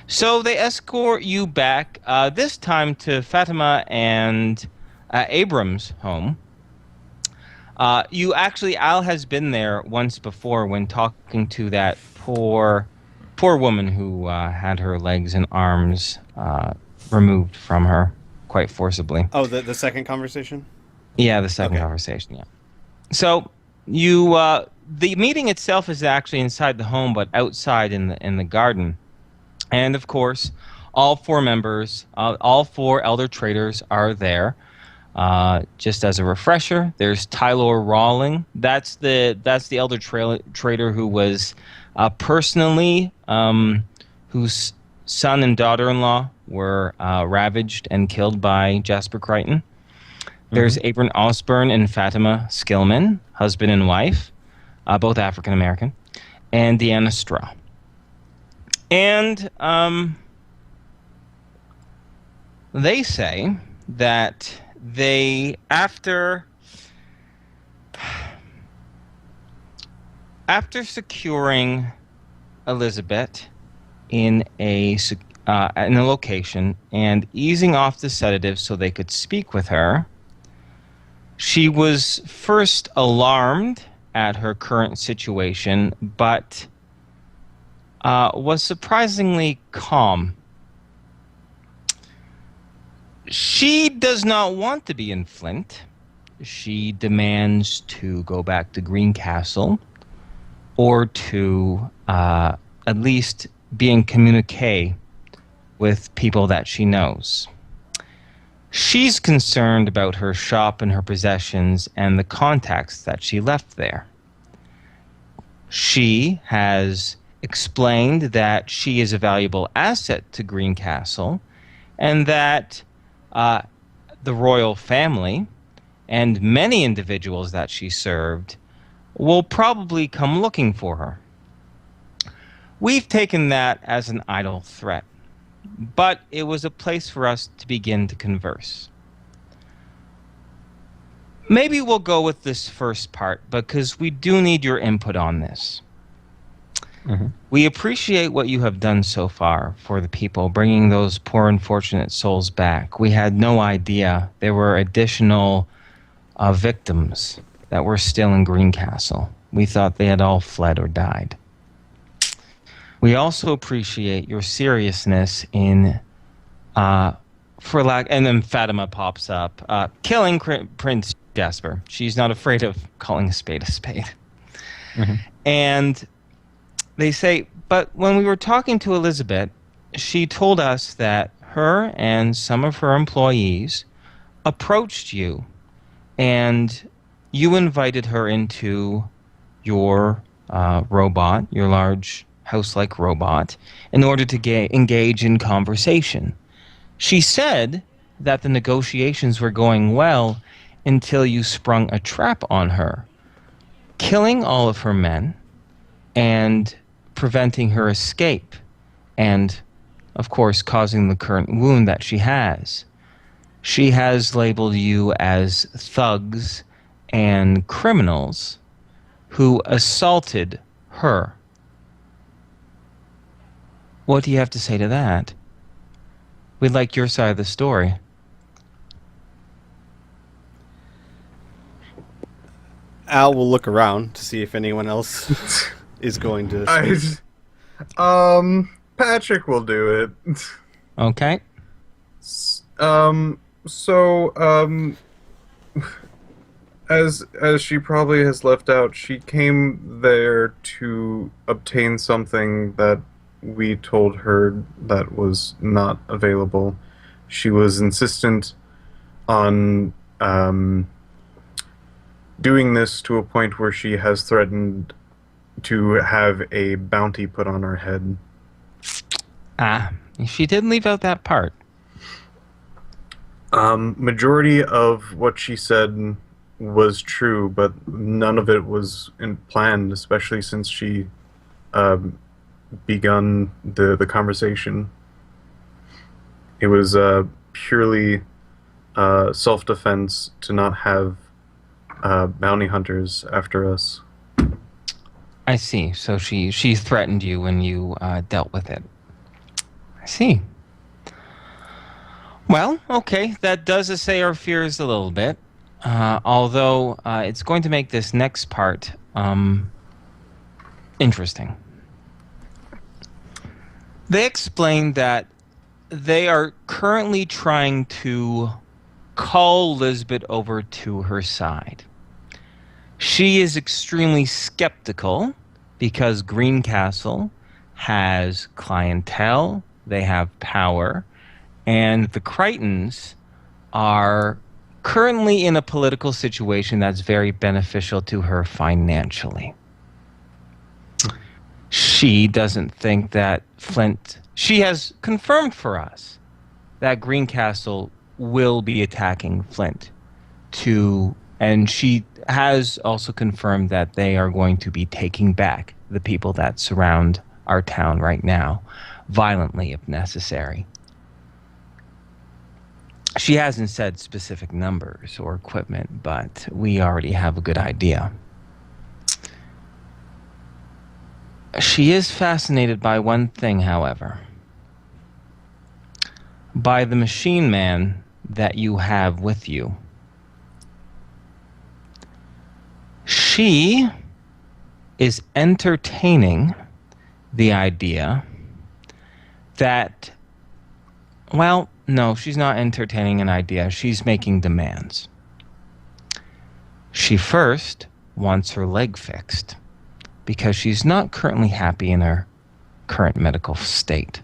So they escort you back, this time to Fatima and Abram's home. Al has been there once before when talking to that poor woman who had her legs and arms removed from her quite forcibly. Oh, the second conversation? Yeah, the second conversation, yeah. So you the meeting itself is actually inside the home, but outside in the garden. And of course, all four members, all four elder traders are there. Just as a refresher, there's Tylor Rawling. That's the elder trader who was personally, whose son and daughter-in-law were ravaged and killed by Jasper Crichton. There's Abram Osborne and Fatima Skillman, husband and wife, both African-American, and Deanna Straw. And they say that after securing Elizabeth in a location and easing off the sedatives so they could speak with her, she was first alarmed at her current situation, but was surprisingly calm. She does not want to be in Flint. She demands to go back to Greencastle, or to at least be in communique with people that she knows. She's concerned about her shop and her possessions and the contacts that she left there. She has explained that she is a valuable asset to Greencastle, and that the royal family and many individuals that she served will probably come looking for her. We've taken that as an idle threat, but it was a place for us to begin to converse. Maybe we'll go with this first part, because we do need your input on this. We appreciate what you have done so far for the people, bringing those poor unfortunate souls back. We had no idea there were additional victims that were still in Greencastle. We thought they had all fled or died. We also appreciate your seriousness in, and then Fatima pops up, killing Prince Jasper. She's not afraid of calling a spade a spade. And they say, but when we were talking to Elizabeth, she told us that her and some of her employees approached you, and you invited her into your robot, your large house-like robot, in order to engage in conversation. She said that the negotiations were going well until you sprung a trap on her, killing all of her men and preventing her escape, and, of course, causing the current wound that she has. She has labeled you as thugs and criminals who assaulted her. What do you have to say to that? We'd like your side of the story. Al will look around to see if anyone else is going to speak. Patrick will do it. Okay. As she probably has left out, she came there to obtain something that we told her that was not available. She was insistent on doing this to a point where she has threatened to have a bounty put on her head. She did leave out that part. Majority of what she said was true, but none of it was planned, especially since she begun the conversation. It was purely self-defense to not have bounty hunters after us. I see. So she threatened you when you dealt with it. I see. Well, okay, that does assay our fears a little bit. Although it's going to make this next part interesting. They explained that they are currently trying to call Lisbeth over to her side. She is extremely skeptical because Greencastle has clientele, they have power, and the Crichtons are currently in a political situation that's very beneficial to her financially. She doesn't think that Flint... She has confirmed for us that Greencastle will be attacking Flint and she has also confirmed that they are going to be taking back the people that surround our town right now, violently if necessary. She hasn't said specific numbers or equipment, but we already have a good idea. She is fascinated by one thing, however. By the machine man that you have with you. She is entertaining the idea that, well, no, she's not entertaining an idea. She's making demands. She first wants her leg fixed because she's not currently happy in her current medical state.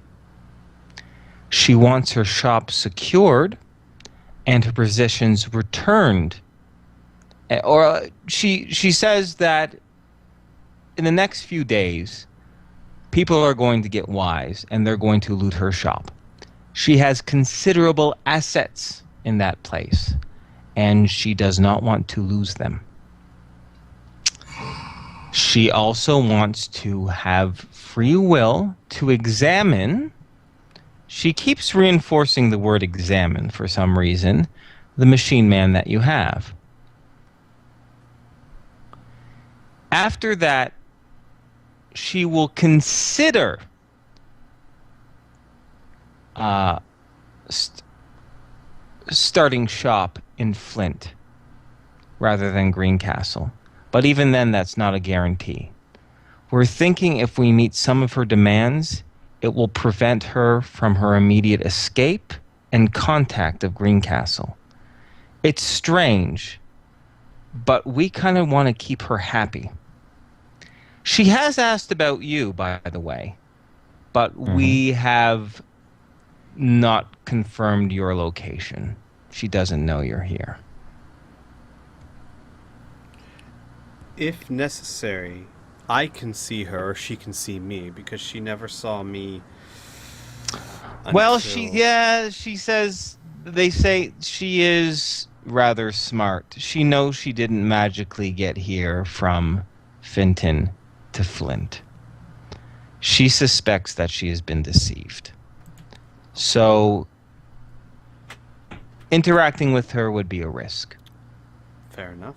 She wants her shop secured and her positions returned. Or she says that in the next few days, people are going to get wise and they're going to loot her shop. She has considerable assets in that place, and she does not want to lose them. She also wants to have free will to examine. She keeps reinforcing the word examine for some reason, the machine man that you have. After that, she will consider starting shop in Flint rather than Greencastle. But even then, that's not a guarantee. We're thinking if we meet some of her demands, it will prevent her from her immediate escape and contact of Greencastle. It's strange, but we kind of want to keep her happy. She has asked about you, by the way, but we have not confirmed your location. She doesn't know you're here. If necessary, I can see her or she can see me because she never saw me. Well, she says, they say she is rather smart. She knows she didn't magically get here from Finton to Flint. She suspects that she has been deceived. So interacting with her would be a risk. Fair enough.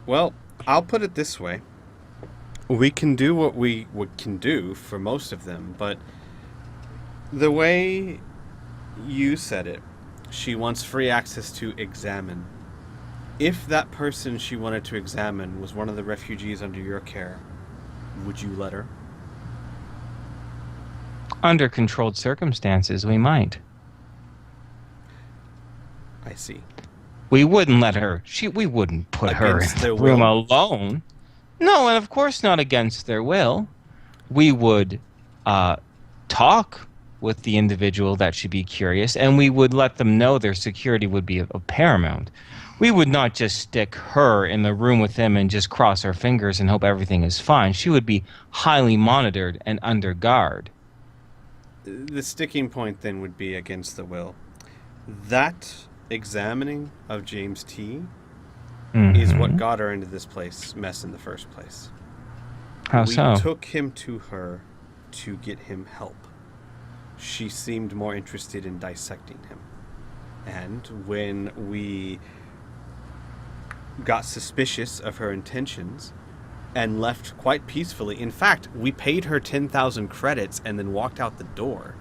Well, I'll put it this way. We can do what we can do for most of them, but the way you said it, she wants free access to examine. If that person she wanted to examine was one of the refugees under your care, would you let her? Under controlled circumstances, we might. I see. We wouldn't let her. We wouldn't put her in the room alone. No, and of course not against their will. We would talk with the individual that should be curious, and we would let them know their security would be of paramount. We would not just stick her in the room with him and just cross our fingers and hope everything is fine. She would be highly monitored and under guard. The sticking point then would be against the will. That examining of James T. is what got her into this mess in the first place. How so? We took him to her to get him help. She seemed more interested in dissecting him. And when we got suspicious of her intentions and left quite peacefully, in fact, we paid her 10,000 credits and then walked out the door.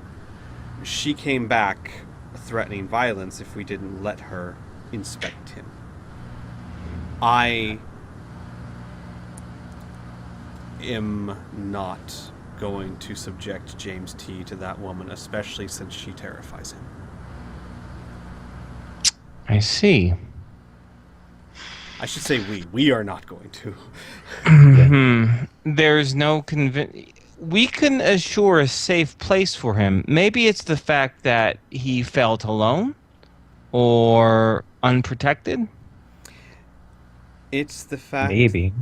She came back threatening violence if we didn't let her inspect him. I am not going to subject James T. to that woman, especially since she terrifies him. I see. I should say we are not going to. There's no we can assure a safe place for him. Maybe it's the fact that he felt alone or unprotected. It's the fact. Maybe.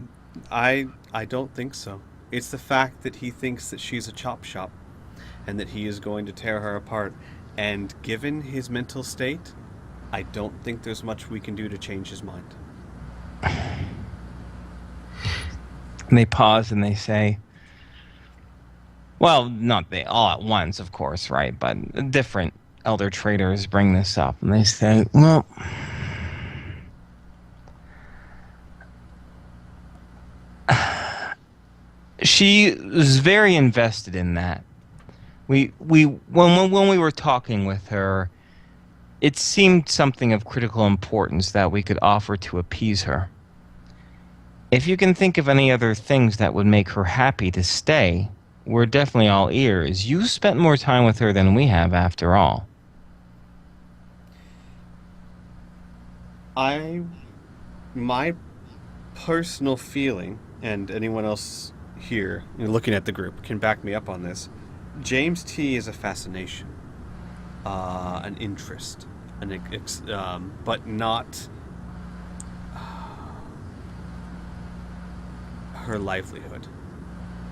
I don't think so. It's the fact that he thinks that she's a chop shop and that he is going to tear her apart. And given his mental state, I don't think there's much we can do to change his mind. And they pause and they say, well, not they all at once, of course, right? But different elder traders bring this up and they say, well, she was very invested in that. When we were talking with her, it seemed something of critical importance that we could offer to appease her. If you can think of any other things that would make her happy to stay, we're definitely all ears. You spent more time with her than we have, after all. My personal feeling, and anyone else here looking at the group can back me up on this, James T is a fascination, an interest, but not her livelihood.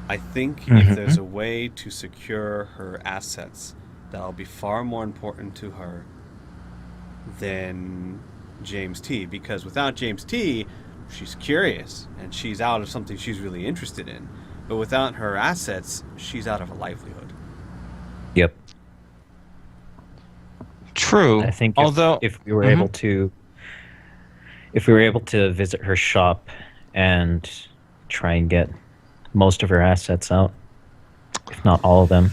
I think if there's a way to secure her assets, that'll be far more important to her than James T. Because without James T, she's curious and she's out of something she's really interested in. But without her assets, she's out of a livelihood. Yep. True. I think although if we were able to visit her shop and try and get most of her assets out, if not all of them.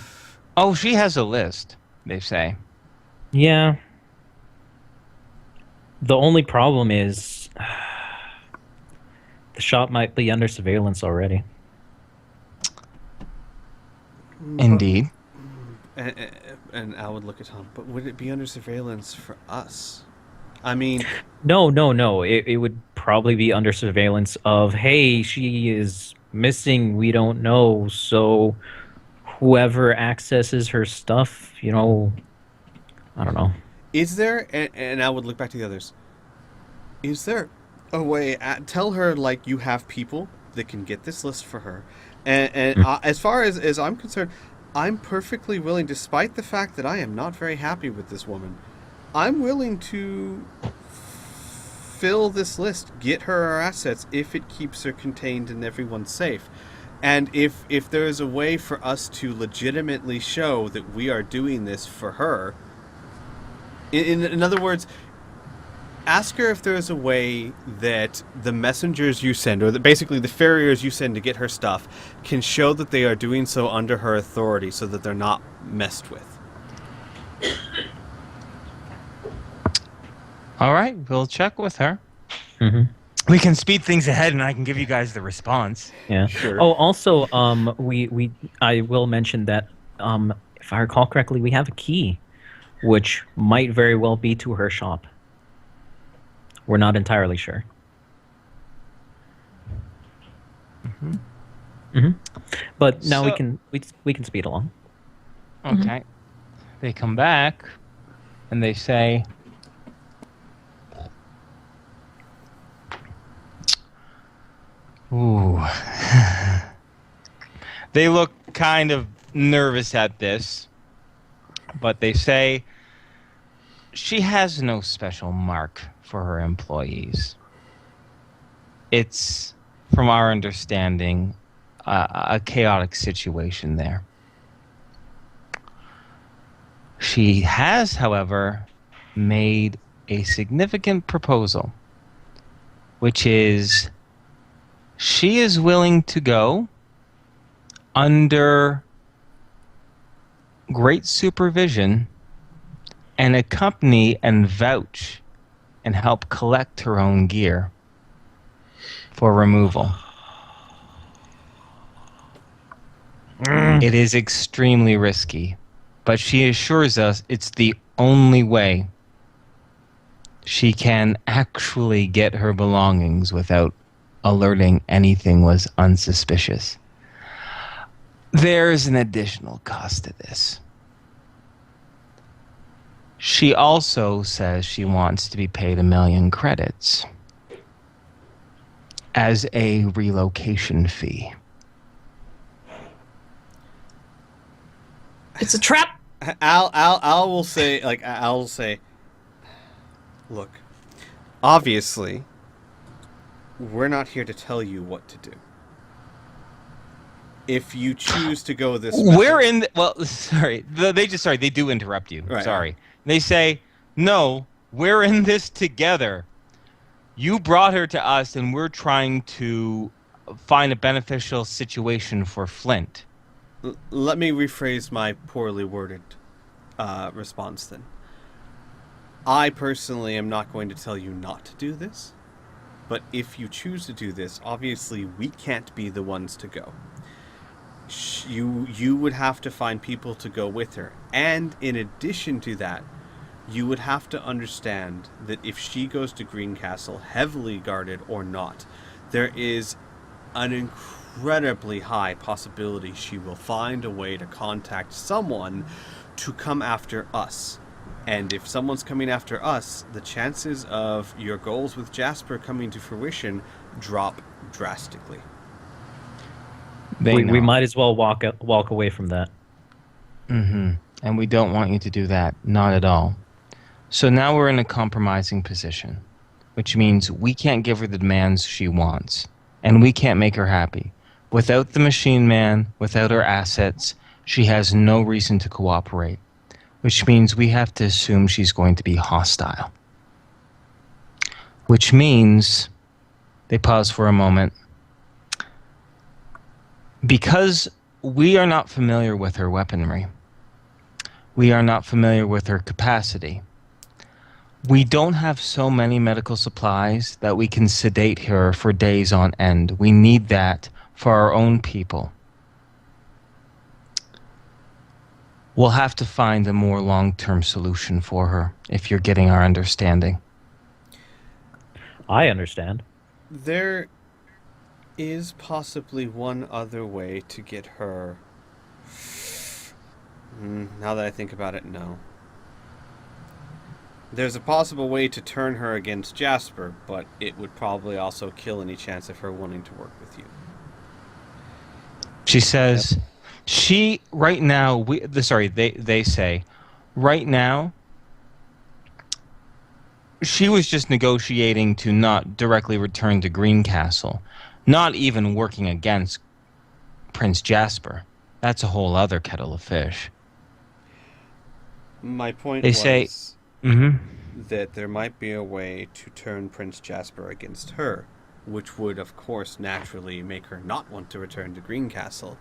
Oh, she has a list, they say. Yeah. The only problem is the shop might be under surveillance already. Indeed. And I would look at Tom, but would it be under surveillance for us? I mean... No. It would probably be under surveillance of, hey, she is missing, we don't know, so whoever accesses her stuff, I don't know. Is there, and I would look back to the others, is there a way, tell her, like, you have people that can get this list for her. And as far as I'm concerned, I'm perfectly willing, despite the fact that I am not very happy with this woman, I'm willing to fill this list, get her assets, if it keeps her contained and everyone's safe. And if there is a way for us to legitimately show that we are doing this for her, in other words, ask her if there is a way that the messengers you send, or basically the farriers you send to get her stuff, can show that they are doing so under her authority so that they're not messed with. All right, we'll check with her. Mm-hmm. We can speed things ahead, and I can give you guys the response. Yeah. Sure. Oh, also, I will mention that, if I recall correctly, we have a key, which might very well be to her shop. We're not entirely sure. But now we can speed along. Okay. They come back, and they say, ooh. They look kind of nervous at this, but they say she has no special mark for her employees. It's, from our understanding, a chaotic situation there. She has, however, made a significant proposal, which is she is willing to go under great supervision and accompany and vouch and help collect her own gear for removal. It is extremely risky, but she assures us it's the only way she can actually get her belongings without alerting anything was unsuspicious. There's an additional cost to this. She also says she wants to be paid 1 million credits as a relocation fee. It's a trap. Al will say, look, obviously, we're not here to tell you what to do. If you choose to go this We're method- in. They do interrupt you. Right. Sorry. They say, no, we're in this together. You brought her to us, and we're trying to find a beneficial situation for Flint. Let me rephrase my poorly worded response then. I personally am not going to tell you not to do this, but if you choose to do this, obviously we can't be the ones to go. You would have to find people to go with her, and in addition to that, you would have to understand that if she goes to Greencastle, heavily guarded or not, there is an incredibly high possibility she will find a way to contact someone to come after us. And if someone's coming after us, the chances of your goals with Jasper coming to fruition drop drastically. We might as well walk away from that. Mm-hmm. And we don't want you to do that. Not at all. So now we're in a compromising position, which means we can't give her the demands she wants, and we can't make her happy. Without the machine man, without her assets, she has no reason to cooperate, which means we have to assume she's going to be hostile. Which means, they pause for a moment, because we are not familiar with her weaponry, we are not familiar with her capacity, we don't have so many medical supplies that we can sedate her for days on end. We need that for our own people. We'll have to find a more long-term solution for her, if you're getting our understanding. I understand. There is possibly one other way to get her. Now that I think about it, no. There's a possible way to turn her against Jasper, but it would probably also kill any chance of her wanting to work with you. She says, she, right now, they say, right now, she was just negotiating to not directly return to Greencastle, not even working against Prince Jasper. That's a whole other kettle of fish. My point They was say- Mm-hmm. that there might be a way to turn Prince Jasper against her, which would, of course, naturally make her not want to return to Greencastle.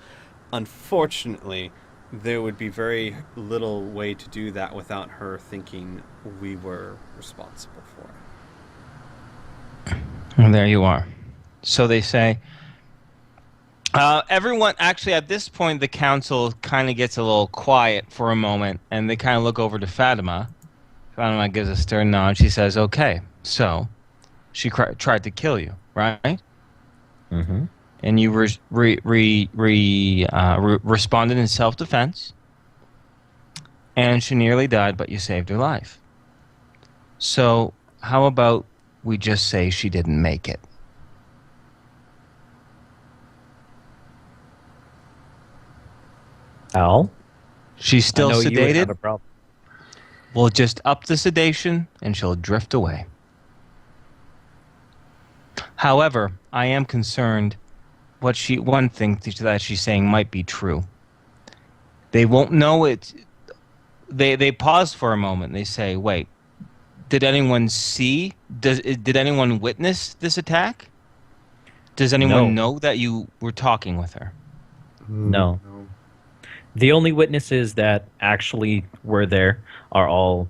Unfortunately, there would be very little way to do that without her thinking we were responsible for it. And there you are. So they say, everyone, actually at this point, the council kind of gets a little quiet for a moment, and they kind of look over to Fatima. Fatima gives a stern nod. She says, okay, so she tried to kill you, right? Mm-hmm. And you responded in self-defense, and she nearly died, but you saved her life. So how about we just say she didn't make it? Al? She's still I know you would have sedated. a problem. We'll just up the sedation, and she'll drift away. However, I am concerned one thing that she's saying might be true. They won't know it. They pause for a moment. They say, wait, did anyone see? Did anyone witness this attack? Does anyone know that you were talking with her? No. The only witnesses that actually were there are all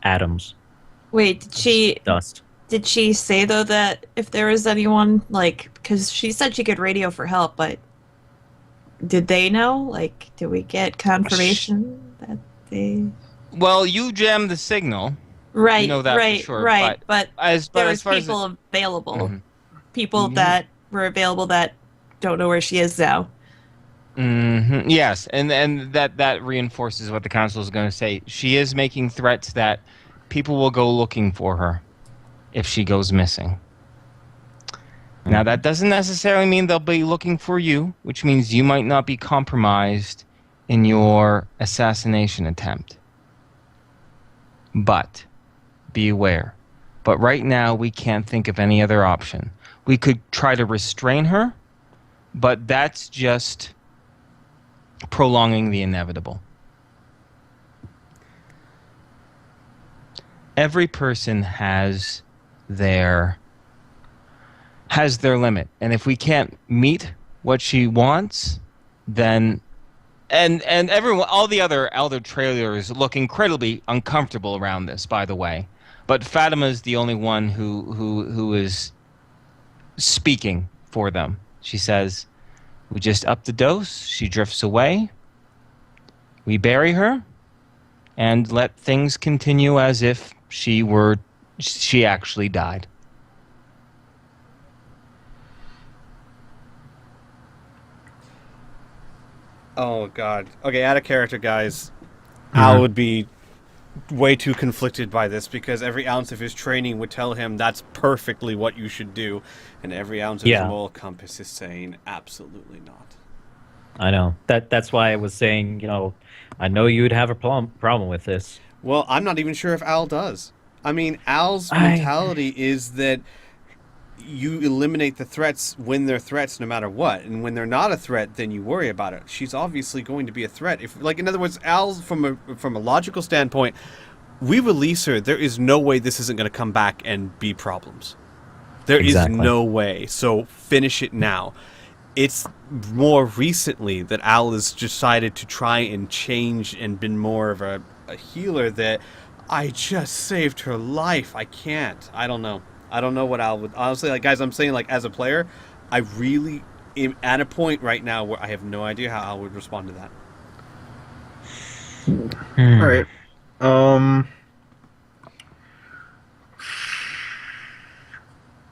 atoms, Wait, dust. did she say though that if there was anyone like, because she said she could radio for help, but did they know? Like, did we get confirmation that they? Well, you jammed the signal. Right, You know that for right, sure, right. But As there as was far as people available, Mhm. people Mhm. that were available that don't know where she is now. Mm-hmm. Yes, and that reinforces what the council is going to say. She is making threats that people will go looking for her if she goes missing. Now, that doesn't necessarily mean they'll be looking for you, which means you might not be compromised in your assassination attempt. But be aware. But right now, we can't think of any other option. We could try to restrain her, but that's just prolonging the inevitable. Every person has their limit, and if we can't meet what she wants, then and everyone, all the other elder trailers look incredibly uncomfortable around this, by the way. But Fatima is the only one who is speaking for them. She says, "We just up the dose. She drifts away. We bury her, and let things continue as if she actually died." Oh God. Okay, out of character, guys. Al would be way too conflicted by this because every ounce of his training would tell him that's perfectly what you should do, and every ounce of his moral compass is saying absolutely not. I know. That's why I was saying, I know you would have a problem with this. Well, I'm not even sure if Al does. I mean, Al's mentality is that you eliminate the threats when they're threats no matter what, and when they're not a threat, then you worry about it. She's obviously going to be a threat. If, like, in other words, Al, from a logical standpoint, we release her, there is no way this isn't going to come back and be problems. There is no way. So finish it now. It's more recently that Al has decided to try and change and been more of a healer that I just saved her life. I can't. I don't know. I don't know what Al would... Honestly, like, guys, I'm saying, like, as a player, I really am at a point right now where I have no idea how Al would respond to that. All right.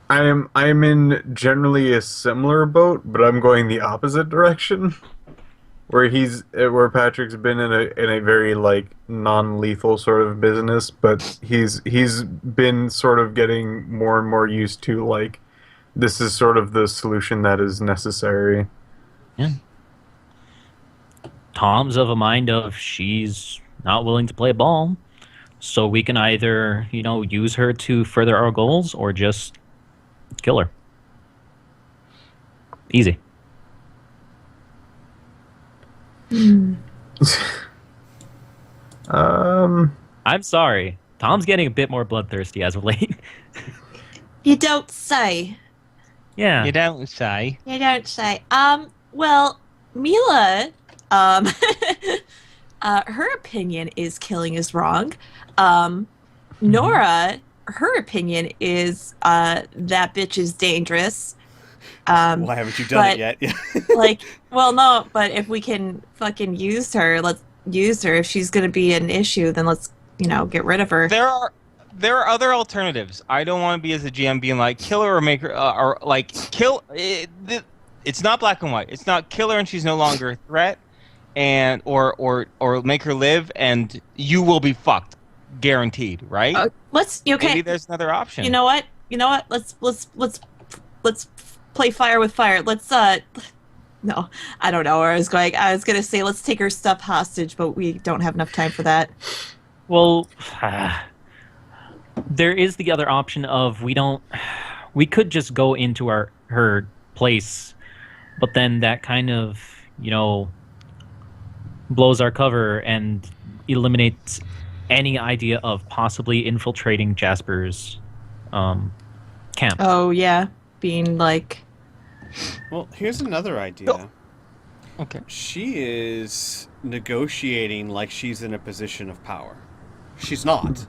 I'm in generally a similar boat, but I'm going the opposite direction. Where Patrick's been in a very like non-lethal sort of business, but he's been sort of getting more and more used to like this is sort of the solution that is necessary. Yeah. Tom's of a mind of she's not willing to play ball, so we can either use her to further our goals or just kill her. Easy. I'm sorry. Tom's getting a bit more bloodthirsty as of late. You don't say. Yeah. You don't say. You don't say. Well, Mila, her opinion is killing is wrong. Nora, her opinion is that bitch is dangerous. Why haven't you done it yet? Like, well, no, but if we can fucking use her, let's use her. If she's going to be an issue, then let's, get rid of her. There are other alternatives. I don't want to be as a GM being like kill her or make her or like kill. It's not black and white. It's not kill her and she's no longer a threat, and or make her live and you will be fucked, guaranteed. Right? Maybe there's another option. You know what? Let's play fire with fire. Let's no, I don't know where I was going. I was gonna say let's take her stuff hostage, but we don't have enough time for that. Well, there is the other option of we could just go into her place, but then that kind of blows our cover and eliminates any idea of possibly infiltrating Jasper's camp. Oh yeah, being like. Well, here's another idea. Okay. She is negotiating like she's in a position of power. She's not.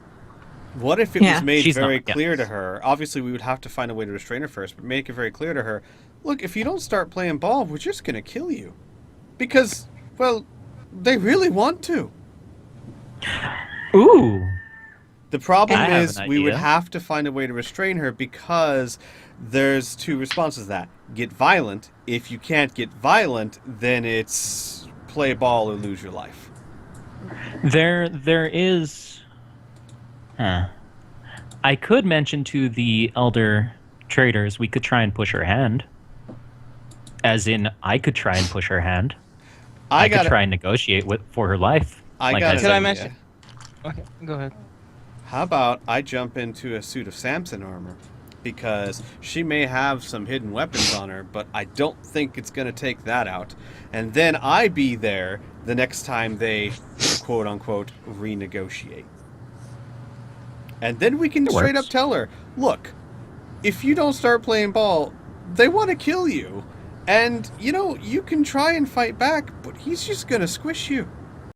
What if it was made very clear to her? Obviously, we would have to find a way to restrain her first, but make it very clear to her, look, if you don't start playing ball, we're just going to kill you. Because, well, they really want to. Ooh. The problem is we would have to find a way to restrain her because there's two responses to that. Get violent. If you can't get violent, then it's play ball or lose your life. There is... I could mention to the elder traders we could try and push her hand. As in, I could try and push her hand. I could gotta- try and negotiate for her life. I like got I an Can I idea. mention- Okay, go ahead. How about I jump into a suit of Samson armor? Because she may have some hidden weapons on her, but I don't think it's going to take that out. And then I be there the next time they, quote unquote, renegotiate. And then we can It straight works. up tell her, look, if you don't start playing ball, they want to kill you. And, you know, you can try and fight back, but he's just going to squish you.